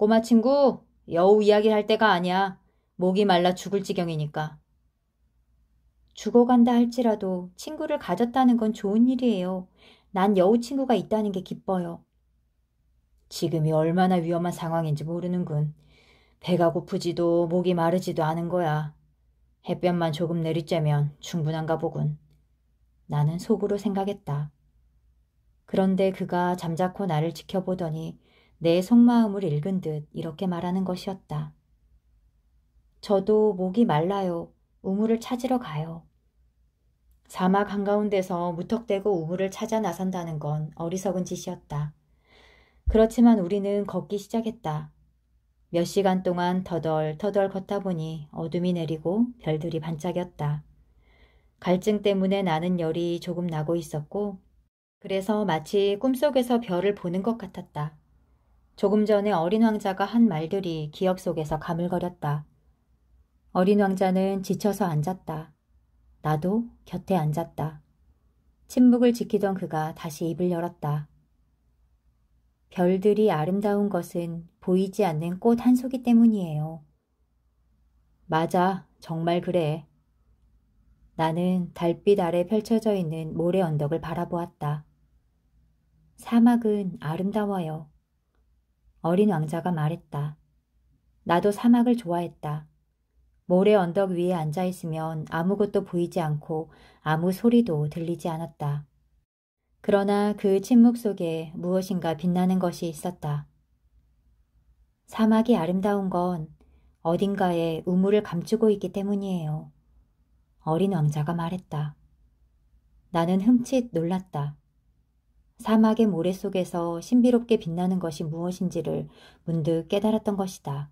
꼬마 친구, 여우 이야기를 할 때가 아니야. 목이 말라 죽을 지경이니까. 죽어간다 할지라도 친구를 가졌다는 건 좋은 일이에요. 난 여우 친구가 있다는 게 기뻐요. 지금이 얼마나 위험한 상황인지 모르는군. 배가 고프지도 목이 마르지도 않은 거야. 햇볕만 조금 내리쬐면 충분한가 보군. 나는 속으로 생각했다. 그런데 그가 잠자코 나를 지켜보더니 내 속마음을 읽은 듯 이렇게 말하는 것이었다. 저도 목이 말라요. 우물을 찾으러 가요. 사막 한가운데서 무턱대고 우물을 찾아 나선다는 건 어리석은 짓이었다. 그렇지만 우리는 걷기 시작했다. 몇 시간 동안 터덜터덜 걷다 보니 어둠이 내리고 별들이 반짝였다. 갈증 때문에 나는 열이 조금 나고 있었고 그래서 마치 꿈속에서 별을 보는 것 같았다. 조금 전에 어린 왕자가 한 말들이 기억 속에서 가물거렸다. 어린 왕자는 지쳐서 앉았다. 나도 곁에 앉았다. 침묵을 지키던 그가 다시 입을 열었다. 별들이 아름다운 것은 보이지 않는 꽃 한 송이 때문이에요. 맞아, 정말 그래. 나는 달빛 아래 펼쳐져 있는 모래 언덕을 바라보았다. 사막은 아름다워요. 어린 왕자가 말했다. 나도 사막을 좋아했다. 모래 언덕 위에 앉아있으면 아무것도 보이지 않고 아무 소리도 들리지 않았다. 그러나 그 침묵 속에 무엇인가 빛나는 것이 있었다. 사막이 아름다운 건 어딘가에 우물을 감추고 있기 때문이에요. 어린 왕자가 말했다. 나는 흠칫 놀랐다. 사막의 모래 속에서 신비롭게 빛나는 것이 무엇인지를 문득 깨달았던 것이다.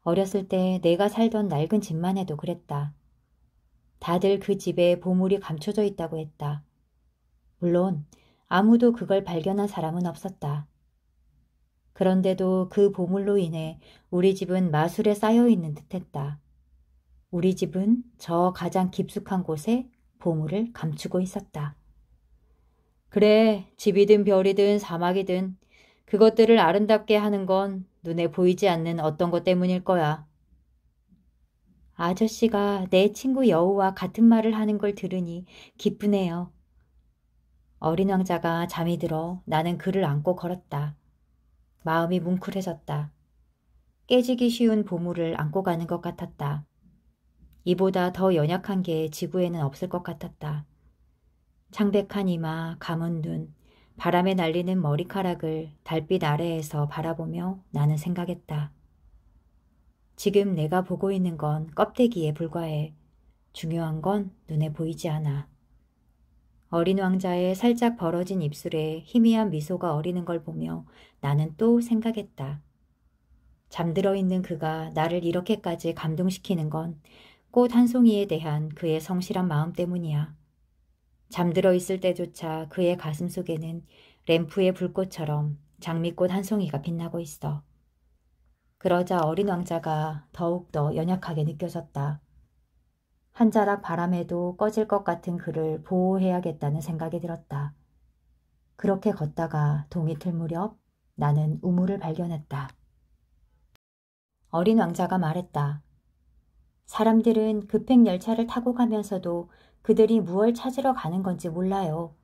어렸을 때 내가 살던 낡은 집만 해도 그랬다. 다들 그 집에 보물이 감춰져 있다고 했다. 물론 아무도 그걸 발견한 사람은 없었다. 그런데도 그 보물로 인해 우리 집은 마술에 쌓여 있는 듯했다. 우리 집은 저 가장 깊숙한 곳에 보물을 감추고 있었다. 그래, 집이든 별이든 사막이든 그것들을 아름답게 하는 건 눈에 보이지 않는 어떤 것 때문일 거야. 아저씨가 내 친구 여우와 같은 말을 하는 걸 들으니 기쁘네요. 어린 왕자가 잠이 들어 나는 그를 안고 걸었다. 마음이 뭉클해졌다. 깨지기 쉬운 보물을 안고 가는 것 같았다. 이보다 더 연약한 게 지구에는 없을 것 같았다. 창백한 이마, 감은 눈, 바람에 날리는 머리카락을 달빛 아래에서 바라보며 나는 생각했다. 지금 내가 보고 있는 건 껍데기에 불과해. 중요한 건 눈에 보이지 않아. 어린 왕자의 살짝 벌어진 입술에 희미한 미소가 어리는 걸 보며 나는 또 생각했다. 잠들어 있는 그가 나를 이렇게까지 감동시키는 건 꽃 한 송이에 대한 그의 성실한 마음 때문이야. 잠들어 있을 때조차 그의 가슴 속에는 램프의 불꽃처럼 장미꽃 한 송이가 빛나고 있어. 그러자 어린 왕자가 더욱더 연약하게 느껴졌다. 한 자락 바람에도 꺼질 것 같은 그를 보호해야겠다는 생각이 들었다. 그렇게 걷다가 동이 틀 무렵 나는 우물을 발견했다. 어린 왕자가 말했다. 사람들은 급행 열차를 타고 가면서도 그들이 무얼 찾으러 가는 건지 몰라요.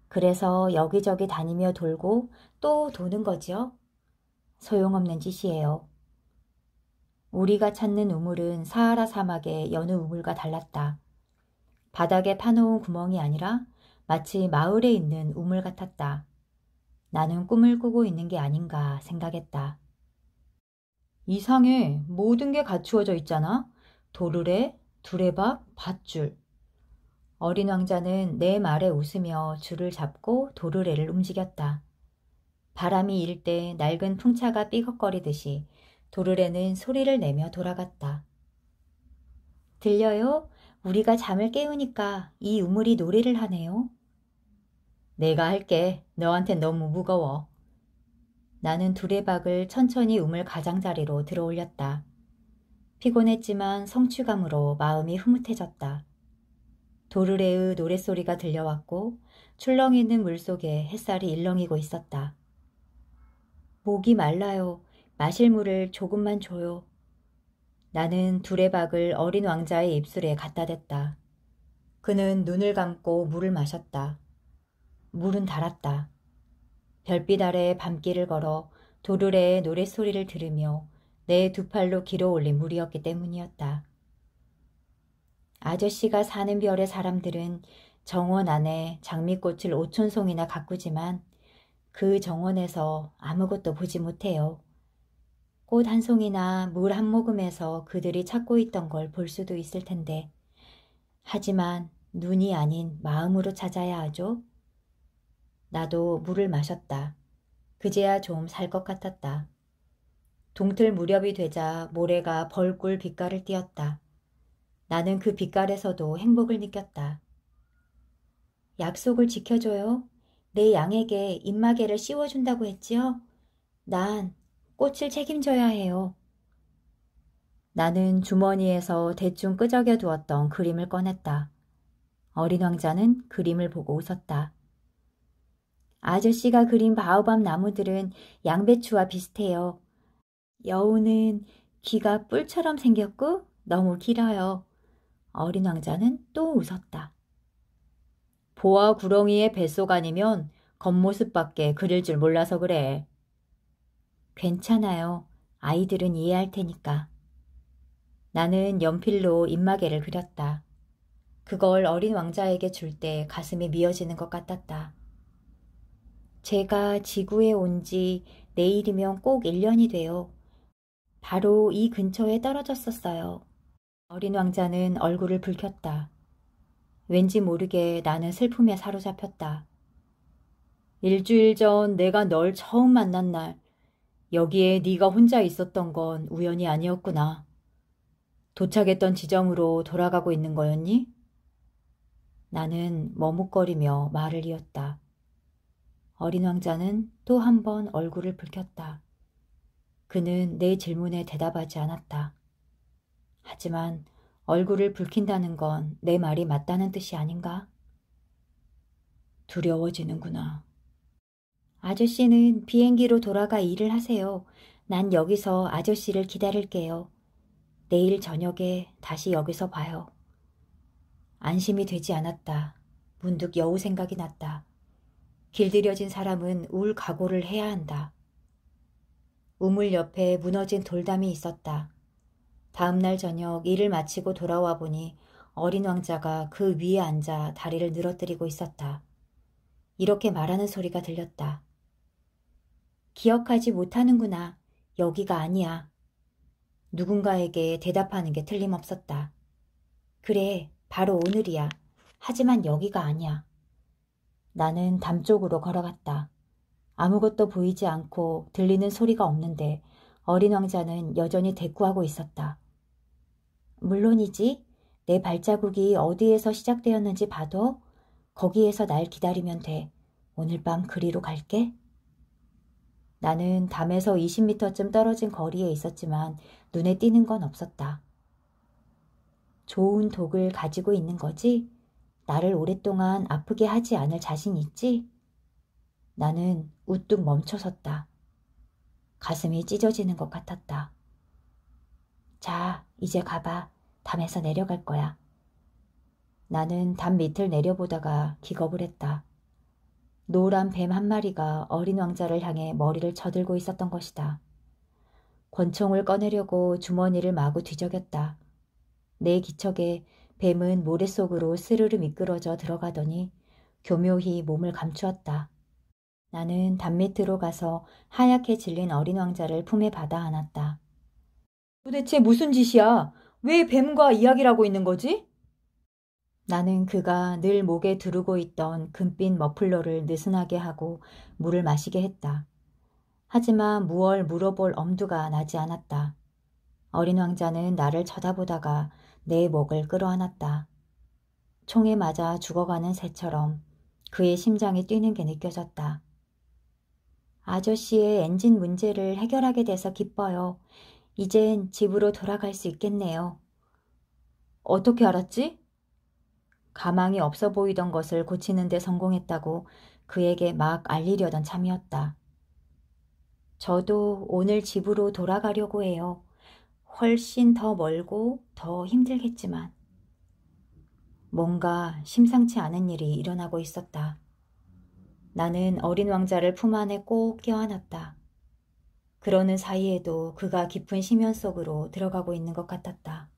그래서 여기저기 다니며 돌고 또 도는 거지요. 소용없는 짓이에요. 우리가 찾는 우물은 사하라 사막의 여느 우물과 달랐다. 바닥에 파놓은 구멍이 아니라 마치 마을에 있는 우물 같았다. 나는 꿈을 꾸고 있는 게 아닌가 생각했다. 이상해. 모든 게 갖추어져 있잖아. 도르래, 두레박, 밧줄. 어린 왕자는 내 말에 웃으며 줄을 잡고 도르래를 움직였다. 바람이 일 때 낡은 풍차가 삐걱거리듯이 도르래는 소리를 내며 돌아갔다. 들려요? 우리가 잠을 깨우니까 이 우물이 노래를 하네요. 내가 할게. 너한텐 너무 무거워. 나는 두레박을 천천히 우물 가장자리로 들어 올렸다. 피곤했지만 성취감으로 마음이 흐뭇해졌다. 도르래의 노랫소리가 들려왔고 출렁이는 물속에 햇살이 일렁이고 있었다. 목이 말라요. 마실 물을 조금만 줘요. 나는 두레박을 어린 왕자의 입술에 갖다 댔다. 그는 눈을 감고 물을 마셨다. 물은 달았다. 별빛 아래 밤길을 걸어 도르래의 노랫소리를 들으며 내 두 팔로 길어 올린 물이었기 때문이었다. 아저씨가 사는 별의 사람들은 정원 안에 장미꽃을 5,000송이나 가꾸지만 그 정원에서 아무것도 보지 못해요. 꽃 한 송이나 물 한 모금에서 그들이 찾고 있던 걸 볼 수도 있을 텐데. 하지만 눈이 아닌 마음으로 찾아야 하죠. 나도 물을 마셨다. 그제야 좀 살 것 같았다. 동틀 무렵이 되자 모래가 벌꿀 빛깔을 띠었다. 나는 그 빛깔에서도 행복을 느꼈다. 약속을 지켜줘요. 내 양에게 입마개를 씌워준다고 했지요? 난 꽃을 책임져야 해요. 나는 주머니에서 대충 끄적여 두었던 그림을 꺼냈다. 어린 왕자는 그림을 보고 웃었다. 아저씨가 그린 바오밤 나무들은 양배추와 비슷해요. 여우는 귀가 뿔처럼 생겼고 너무 길어요. 어린 왕자는 또 웃었다. 보아 구렁이의 뱃속 아니면 겉모습밖에 그릴 줄 몰라서 그래. 괜찮아요. 아이들은 이해할 테니까. 나는 연필로 입마개를 그렸다. 그걸 어린 왕자에게 줄 때 가슴이 미어지는 것 같았다. 제가 지구에 온 지 내일이면 꼭 1년이 돼요. 바로 이 근처에 떨어졌었어요. 어린 왕자는 얼굴을 붉혔다. 왠지 모르게 나는 슬픔에 사로잡혔다. 일주일 전 내가 널 처음 만난 날, 여기에 네가 혼자 있었던 건 우연이 아니었구나. 도착했던 지점으로 돌아가고 있는 거였니? 나는 머뭇거리며 말을 이었다. 어린 왕자는 또 한 번 얼굴을 붉혔다. 그는 내 질문에 대답하지 않았다. 하지만 얼굴을 붉힌다는 건 내 말이 맞다는 뜻이 아닌가? 두려워지는구나. 아저씨는 비행기로 돌아가 일을 하세요. 난 여기서 아저씨를 기다릴게요. 내일 저녁에 다시 여기서 봐요. 안심이 되지 않았다. 문득 여우 생각이 났다. 길들여진 사람은 울 각오를 해야 한다. 우물 옆에 무너진 돌담이 있었다. 다음 날 저녁 일을 마치고 돌아와 보니 어린 왕자가 그 위에 앉아 다리를 늘어뜨리고 있었다. 이렇게 말하는 소리가 들렸다. 기억하지 못하는구나. 여기가 아니야. 누군가에게 대답하는 게 틀림없었다. 그래, 바로 오늘이야. 하지만 여기가 아니야. 나는 담 쪽으로 걸어갔다. 아무것도 보이지 않고 들리는 소리가 없는데 어린 왕자는 여전히 대꾸하고 있었다. 물론이지. 내 발자국이 어디에서 시작되었는지 봐도 거기에서 날 기다리면 돼. 오늘 밤 그리로 갈게. 나는 담에서 20m쯤 떨어진 거리에 있었지만 눈에 띄는 건 없었다. 좋은 독을 가지고 있는 거지? 나를 오랫동안 아프게 하지 않을 자신 있지? 나는 우뚝 멈춰섰다. 가슴이 찢어지는 것 같았다. 자, 이제 가봐. 담에서 내려갈 거야. 나는 담 밑을 내려보다가 기겁을 했다. 노란 뱀 한 마리가 어린 왕자를 향해 머리를 쳐들고 있었던 것이다. 권총을 꺼내려고 주머니를 마구 뒤적였다. 내 기척에 뱀은 모래 속으로 스르르 미끄러져 들어가더니 교묘히 몸을 감추었다. 나는 담 밑으로 가서 하얗게 질린 어린 왕자를 품에 받아 안았다. 도대체 무슨 짓이야? 왜 뱀과 이야기를 하고 있는 거지? 나는 그가 늘 목에 두르고 있던 금빛 머플러를 느슨하게 하고 물을 마시게 했다. 하지만 무얼 물어볼 엄두가 나지 않았다. 어린 왕자는 나를 쳐다보다가 내 목을 끌어안았다. 총에 맞아 죽어가는 새처럼 그의 심장이 뛰는 게 느껴졌다. 아저씨의 엔진 문제를 해결하게 돼서 기뻐요. 이젠 집으로 돌아갈 수 있겠네요. 어떻게 알았지? 가망이 없어 보이던 것을 고치는 데 성공했다고 그에게 막 알리려던 참이었다. 저도 오늘 집으로 돌아가려고 해요. 훨씬 더 멀고 더 힘들겠지만. 뭔가 심상치 않은 일이 일어나고 있었다. 나는 어린 왕자를 품 안에 꼭 껴안았다. 그러는 사이에도 그가 깊은 심연 속으로 들어가고 있는 것 같았다.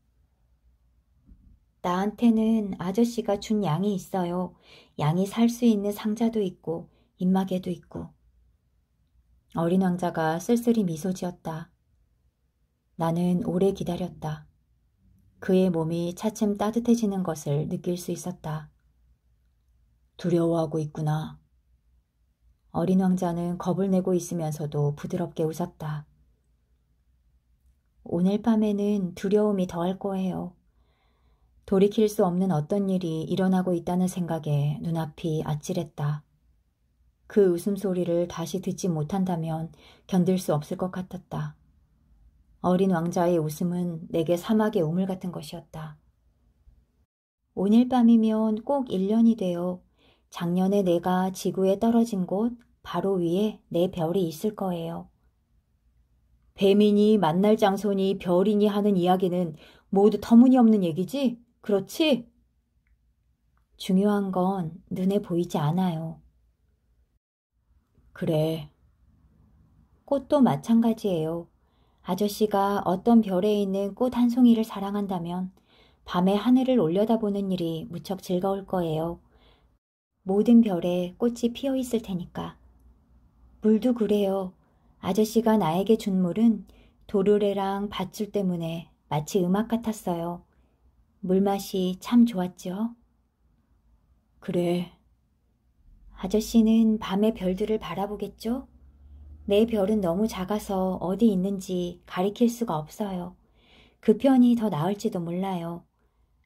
나한테는 아저씨가 준 양이 있어요. 양이 살 수 있는 상자도 있고 입마개도 있고. 어린 왕자가 쓸쓸히 미소 지었다. 나는 오래 기다렸다. 그의 몸이 차츰 따뜻해지는 것을 느낄 수 있었다. 두려워하고 있구나. 어린 왕자는 겁을 내고 있으면서도 부드럽게 웃었다. 오늘 밤에는 두려움이 더할 거예요. 돌이킬 수 없는 어떤 일이 일어나고 있다는 생각에 눈앞이 아찔했다. 그 웃음소리를 다시 듣지 못한다면 견딜 수 없을 것 같았다. 어린 왕자의 웃음은 내게 사막의 우물 같은 것이었다. 오늘 밤이면 꼭 1년이 돼요. 작년에 내가 지구에 떨어진 곳 바로 위에 내 별이 있을 거예요. 뱀이니 만날 장소니 별이니 하는 이야기는 모두 터무니없는 얘기지? 그렇지? 중요한 건 눈에 보이지 않아요. 그래. 꽃도 마찬가지예요. 아저씨가 어떤 별에 있는 꽃 한 송이를 사랑한다면 밤에 하늘을 올려다보는 일이 무척 즐거울 거예요. 모든 별에 꽃이 피어 있을 테니까. 물도 그래요. 아저씨가 나에게 준 물은 도르래랑 밧줄 때문에 마치 음악 같았어요. 물맛이 참 좋았죠. 그래. 아저씨는 밤에 별들을 바라보겠죠? 내 별은 너무 작아서 어디 있는지 가리킬 수가 없어요. 그 편이 더 나을지도 몰라요.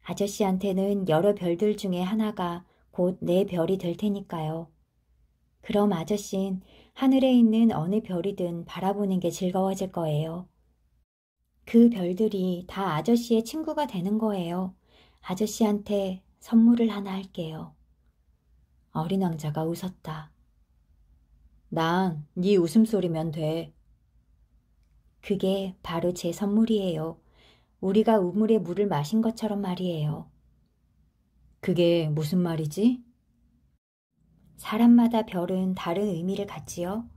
아저씨한테는 여러 별들 중에 하나가 곧 내 별이 될 테니까요. 그럼 아저씨는 하늘에 있는 어느 별이든 바라보는 게 즐거워질 거예요. 그 별들이 다 아저씨의 친구가 되는 거예요. 아저씨한테 선물을 하나 할게요. 어린 왕자가 웃었다. 난 네 웃음소리면 돼. 그게 바로 제 선물이에요. 우리가 우물에 물을 마신 것처럼 말이에요. 그게 무슨 말이지? 사람마다 별은 다른 의미를 갖지요.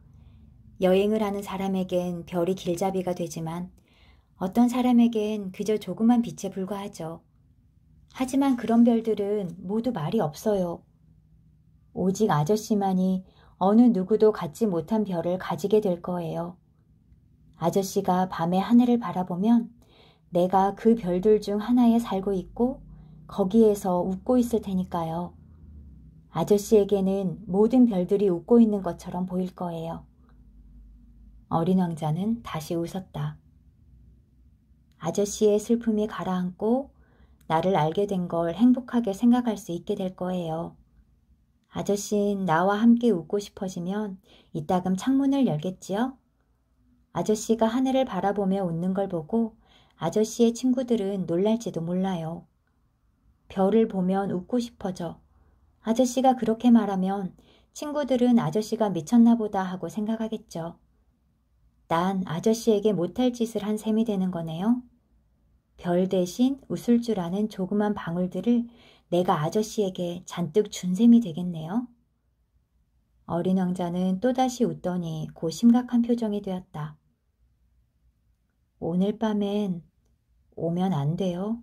여행을 하는 사람에겐 별이 길잡이가 되지만 어떤 사람에겐 그저 조그만 빛에 불과하죠. 하지만 그런 별들은 모두 말이 없어요. 오직 아저씨만이 어느 누구도 갖지 못한 별을 가지게 될 거예요. 아저씨가 밤에 하늘을 바라보면 내가 그 별들 중 하나에 살고 있고 거기에서 웃고 있을 테니까요. 아저씨에게는 모든 별들이 웃고 있는 것처럼 보일 거예요. 어린 왕자는 다시 웃었다. 아저씨의 슬픔이 가라앉고 나를 알게 된 걸 행복하게 생각할 수 있게 될 거예요. 아저씨는 나와 함께 웃고 싶어지면 이따금 창문을 열겠지요? 아저씨가 하늘을 바라보며 웃는 걸 보고 아저씨의 친구들은 놀랄지도 몰라요. 별을 보면 웃고 싶어져. 아저씨가 그렇게 말하면 친구들은 아저씨가 미쳤나 보다 하고 생각하겠죠. 난 아저씨에게 못할 짓을 한 셈이 되는 거네요. 별 대신 웃을 줄 아는 조그만 방울들을 내가 아저씨에게 잔뜩 준 셈이 되겠네요. 어린 왕자는 또다시 웃더니 곧 심각한 표정이 되었다. 오늘 밤엔 오면 안 돼요?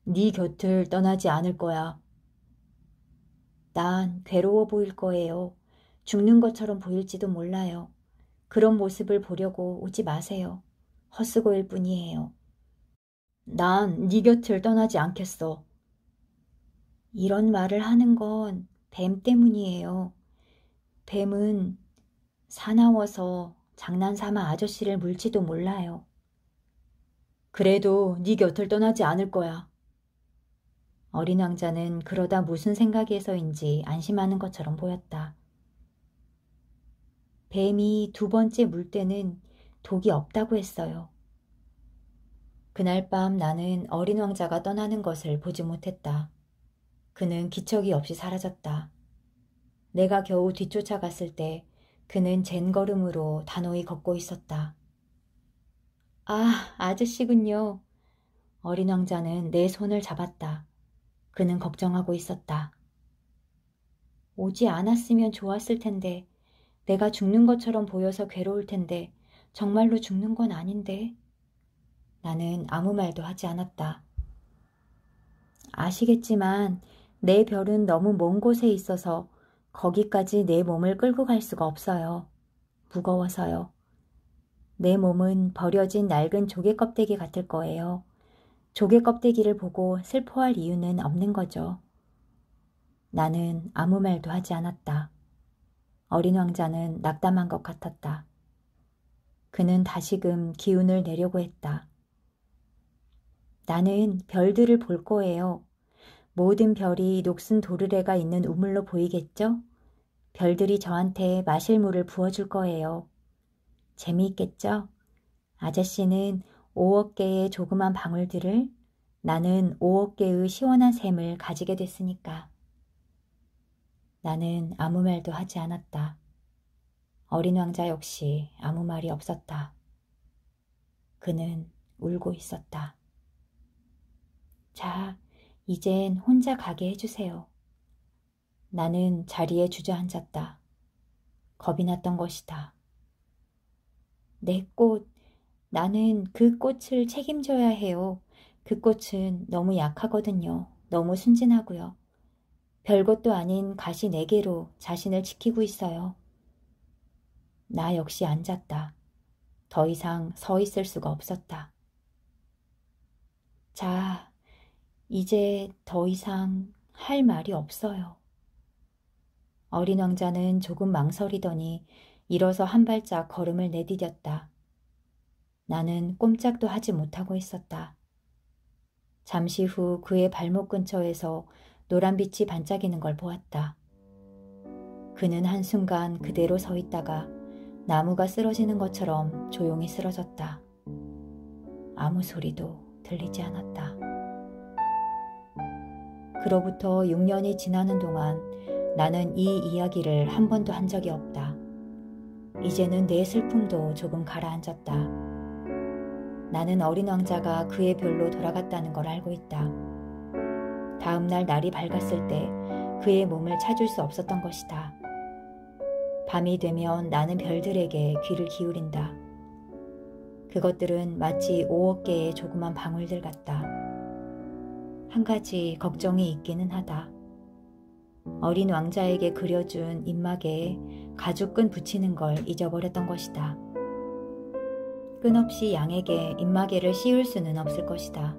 네 곁을 떠나지 않을 거야. 난 괴로워 보일 거예요. 죽는 것처럼 보일지도 몰라요. 그런 모습을 보려고 오지 마세요. 헛수고일 뿐이에요. 난 네 곁을 떠나지 않겠어. 이런 말을 하는 건 뱀 때문이에요. 뱀은 사나워서 장난삼아 아저씨를 물지도 몰라요. 그래도 네 곁을 떠나지 않을 거야. 어린 왕자는 그러다 무슨 생각에서인지 안심하는 것처럼 보였다. 뱀이 두 번째 물 때는 독이 없다고 했어요. 그날 밤 나는 어린 왕자가 떠나는 것을 보지 못했다. 그는 기척이 없이 사라졌다. 내가 겨우 뒤쫓아갔을 때 그는 젠걸음으로 단호히 걷고 있었다. 아, 아저씨군요. 어린 왕자는 내 손을 잡았다. 그는 걱정하고 있었다. 오지 않았으면 좋았을 텐데, 내가 죽는 것처럼 보여서 괴로울 텐데, 정말로 죽는 건 아닌데. 나는 아무 말도 하지 않았다. 아시겠지만 내 별은 너무 먼 곳에 있어서 거기까지 내 몸을 끌고 갈 수가 없어요. 무거워서요. 내 몸은 버려진 낡은 조개 껍데기 같을 거예요. 조개 껍데기를 보고 슬퍼할 이유는 없는 거죠. 나는 아무 말도 하지 않았다. 어린 왕자는 낙담한 것 같았다. 그는 다시금 기운을 내려고 했다. 나는 별들을 볼 거예요. 모든 별이 녹슨 도르래가 있는 우물로 보이겠죠? 별들이 저한테 마실 물을 부어줄 거예요. 재미있겠죠? 아저씨는 5억 개의 조그만 방울들을, 나는 5억 개의 시원한 샘을 가지게 됐으니까. 나는 아무 말도 하지 않았다. 어린 왕자 역시 아무 말이 없었다. 그는 울고 있었다. 자, 이젠 혼자 가게 해주세요. 나는 자리에 주저앉았다. 겁이 났던 것이다. 내 꽃, 나는 그 꽃을 책임져야 해요. 그 꽃은 너무 약하거든요. 너무 순진하고요. 별것도 아닌 가시 4개로 자신을 지키고 있어요. 나 역시 앉았다. 더 이상 서 있을 수가 없었다. 자, 이제 더 이상 할 말이 없어요. 어린 왕자는 조금 망설이더니 일어서 한 발짝 걸음을 내디뎠다. 나는 꼼짝도 하지 못하고 있었다. 잠시 후 그의 발목 근처에서 노란빛이 반짝이는 걸 보았다. 그는 한순간 그대로 서 있다가 나무가 쓰러지는 것처럼 조용히 쓰러졌다. 아무 소리도 들리지 않았다. 그로부터 6년이 지나는 동안 나는 이 이야기를 한 번도 한 적이 없다. 이제는 내 슬픔도 조금 가라앉았다. 나는 어린 왕자가 그의 별로 돌아갔다는 걸 알고 있다. 다음 날 날이 밝았을 때 그의 몸을 찾을 수 없었던 것이다. 밤이 되면 나는 별들에게 귀를 기울인다. 그것들은 마치 5억 개의 조그만 방울들 같다. 한 가지 걱정이 있기는 하다. 어린 왕자에게 그려준 입마개에 가죽끈 붙이는 걸 잊어버렸던 것이다. 끊없이 양에게 입마개를 씌울 수는 없을 것이다.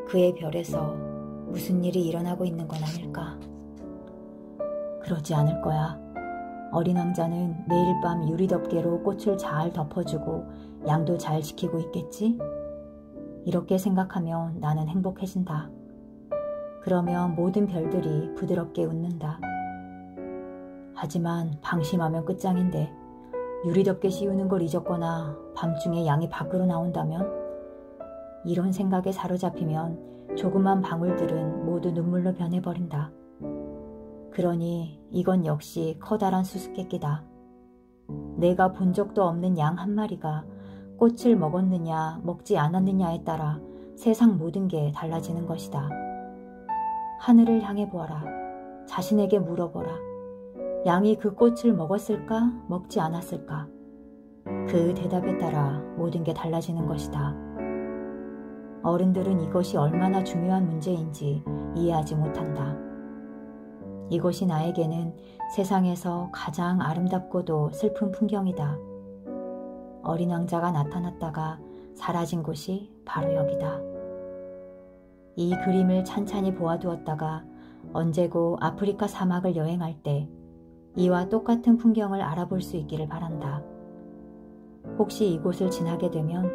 그의 별에서 무슨 일이 일어나고 있는 건 아닐까? 그러지 않을 거야. 어린 왕자는 매일 밤 유리덮개로 꽃을 잘 덮어주고 양도 잘 지키고 있겠지? 이렇게 생각하면 나는 행복해진다. 그러면 모든 별들이 부드럽게 웃는다. 하지만 방심하면 끝장인데 유리덮개 씌우는 걸 잊었거나 밤중에 양이 밖으로 나온다면? 이런 생각에 사로잡히면 조그만 방울들은 모두 눈물로 변해버린다. 그러니 이건 역시 커다란 수수께끼다. 내가 본 적도 없는 양 한 마리가 꽃을 먹었느냐 먹지 않았느냐에 따라 세상 모든 게 달라지는 것이다. 하늘을 향해 보아라. 자신에게 물어보라. 양이 그 꽃을 먹었을까? 먹지 않았을까? 그 대답에 따라 모든 게 달라지는 것이다. 어른들은 이것이 얼마나 중요한 문제인지 이해하지 못한다. 이것이 나에게는 세상에서 가장 아름답고도 슬픈 풍경이다. 어린 왕자가 나타났다가 사라진 곳이 바로 여기다. 이 그림을 찬찬히 보아두었다가 언제고 아프리카 사막을 여행할 때 이와 똑같은 풍경을 알아볼 수 있기를 바란다. 혹시 이곳을 지나게 되면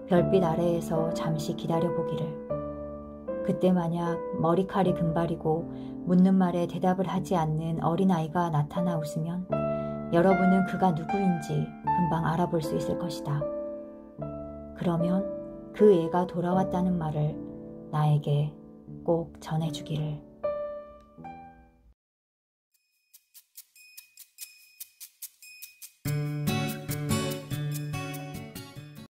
별빛 아래에서 잠시 기다려보기를. 그때 만약 머리칼이 금발이고 묻는 말에 대답을 하지 않는 어린아이가 나타나 웃으면 여러분은 그가 누구인지 금방 알아볼 수 있을 것이다. 그러면 그 애가 돌아왔다는 말을 나에게 꼭 전해주기를.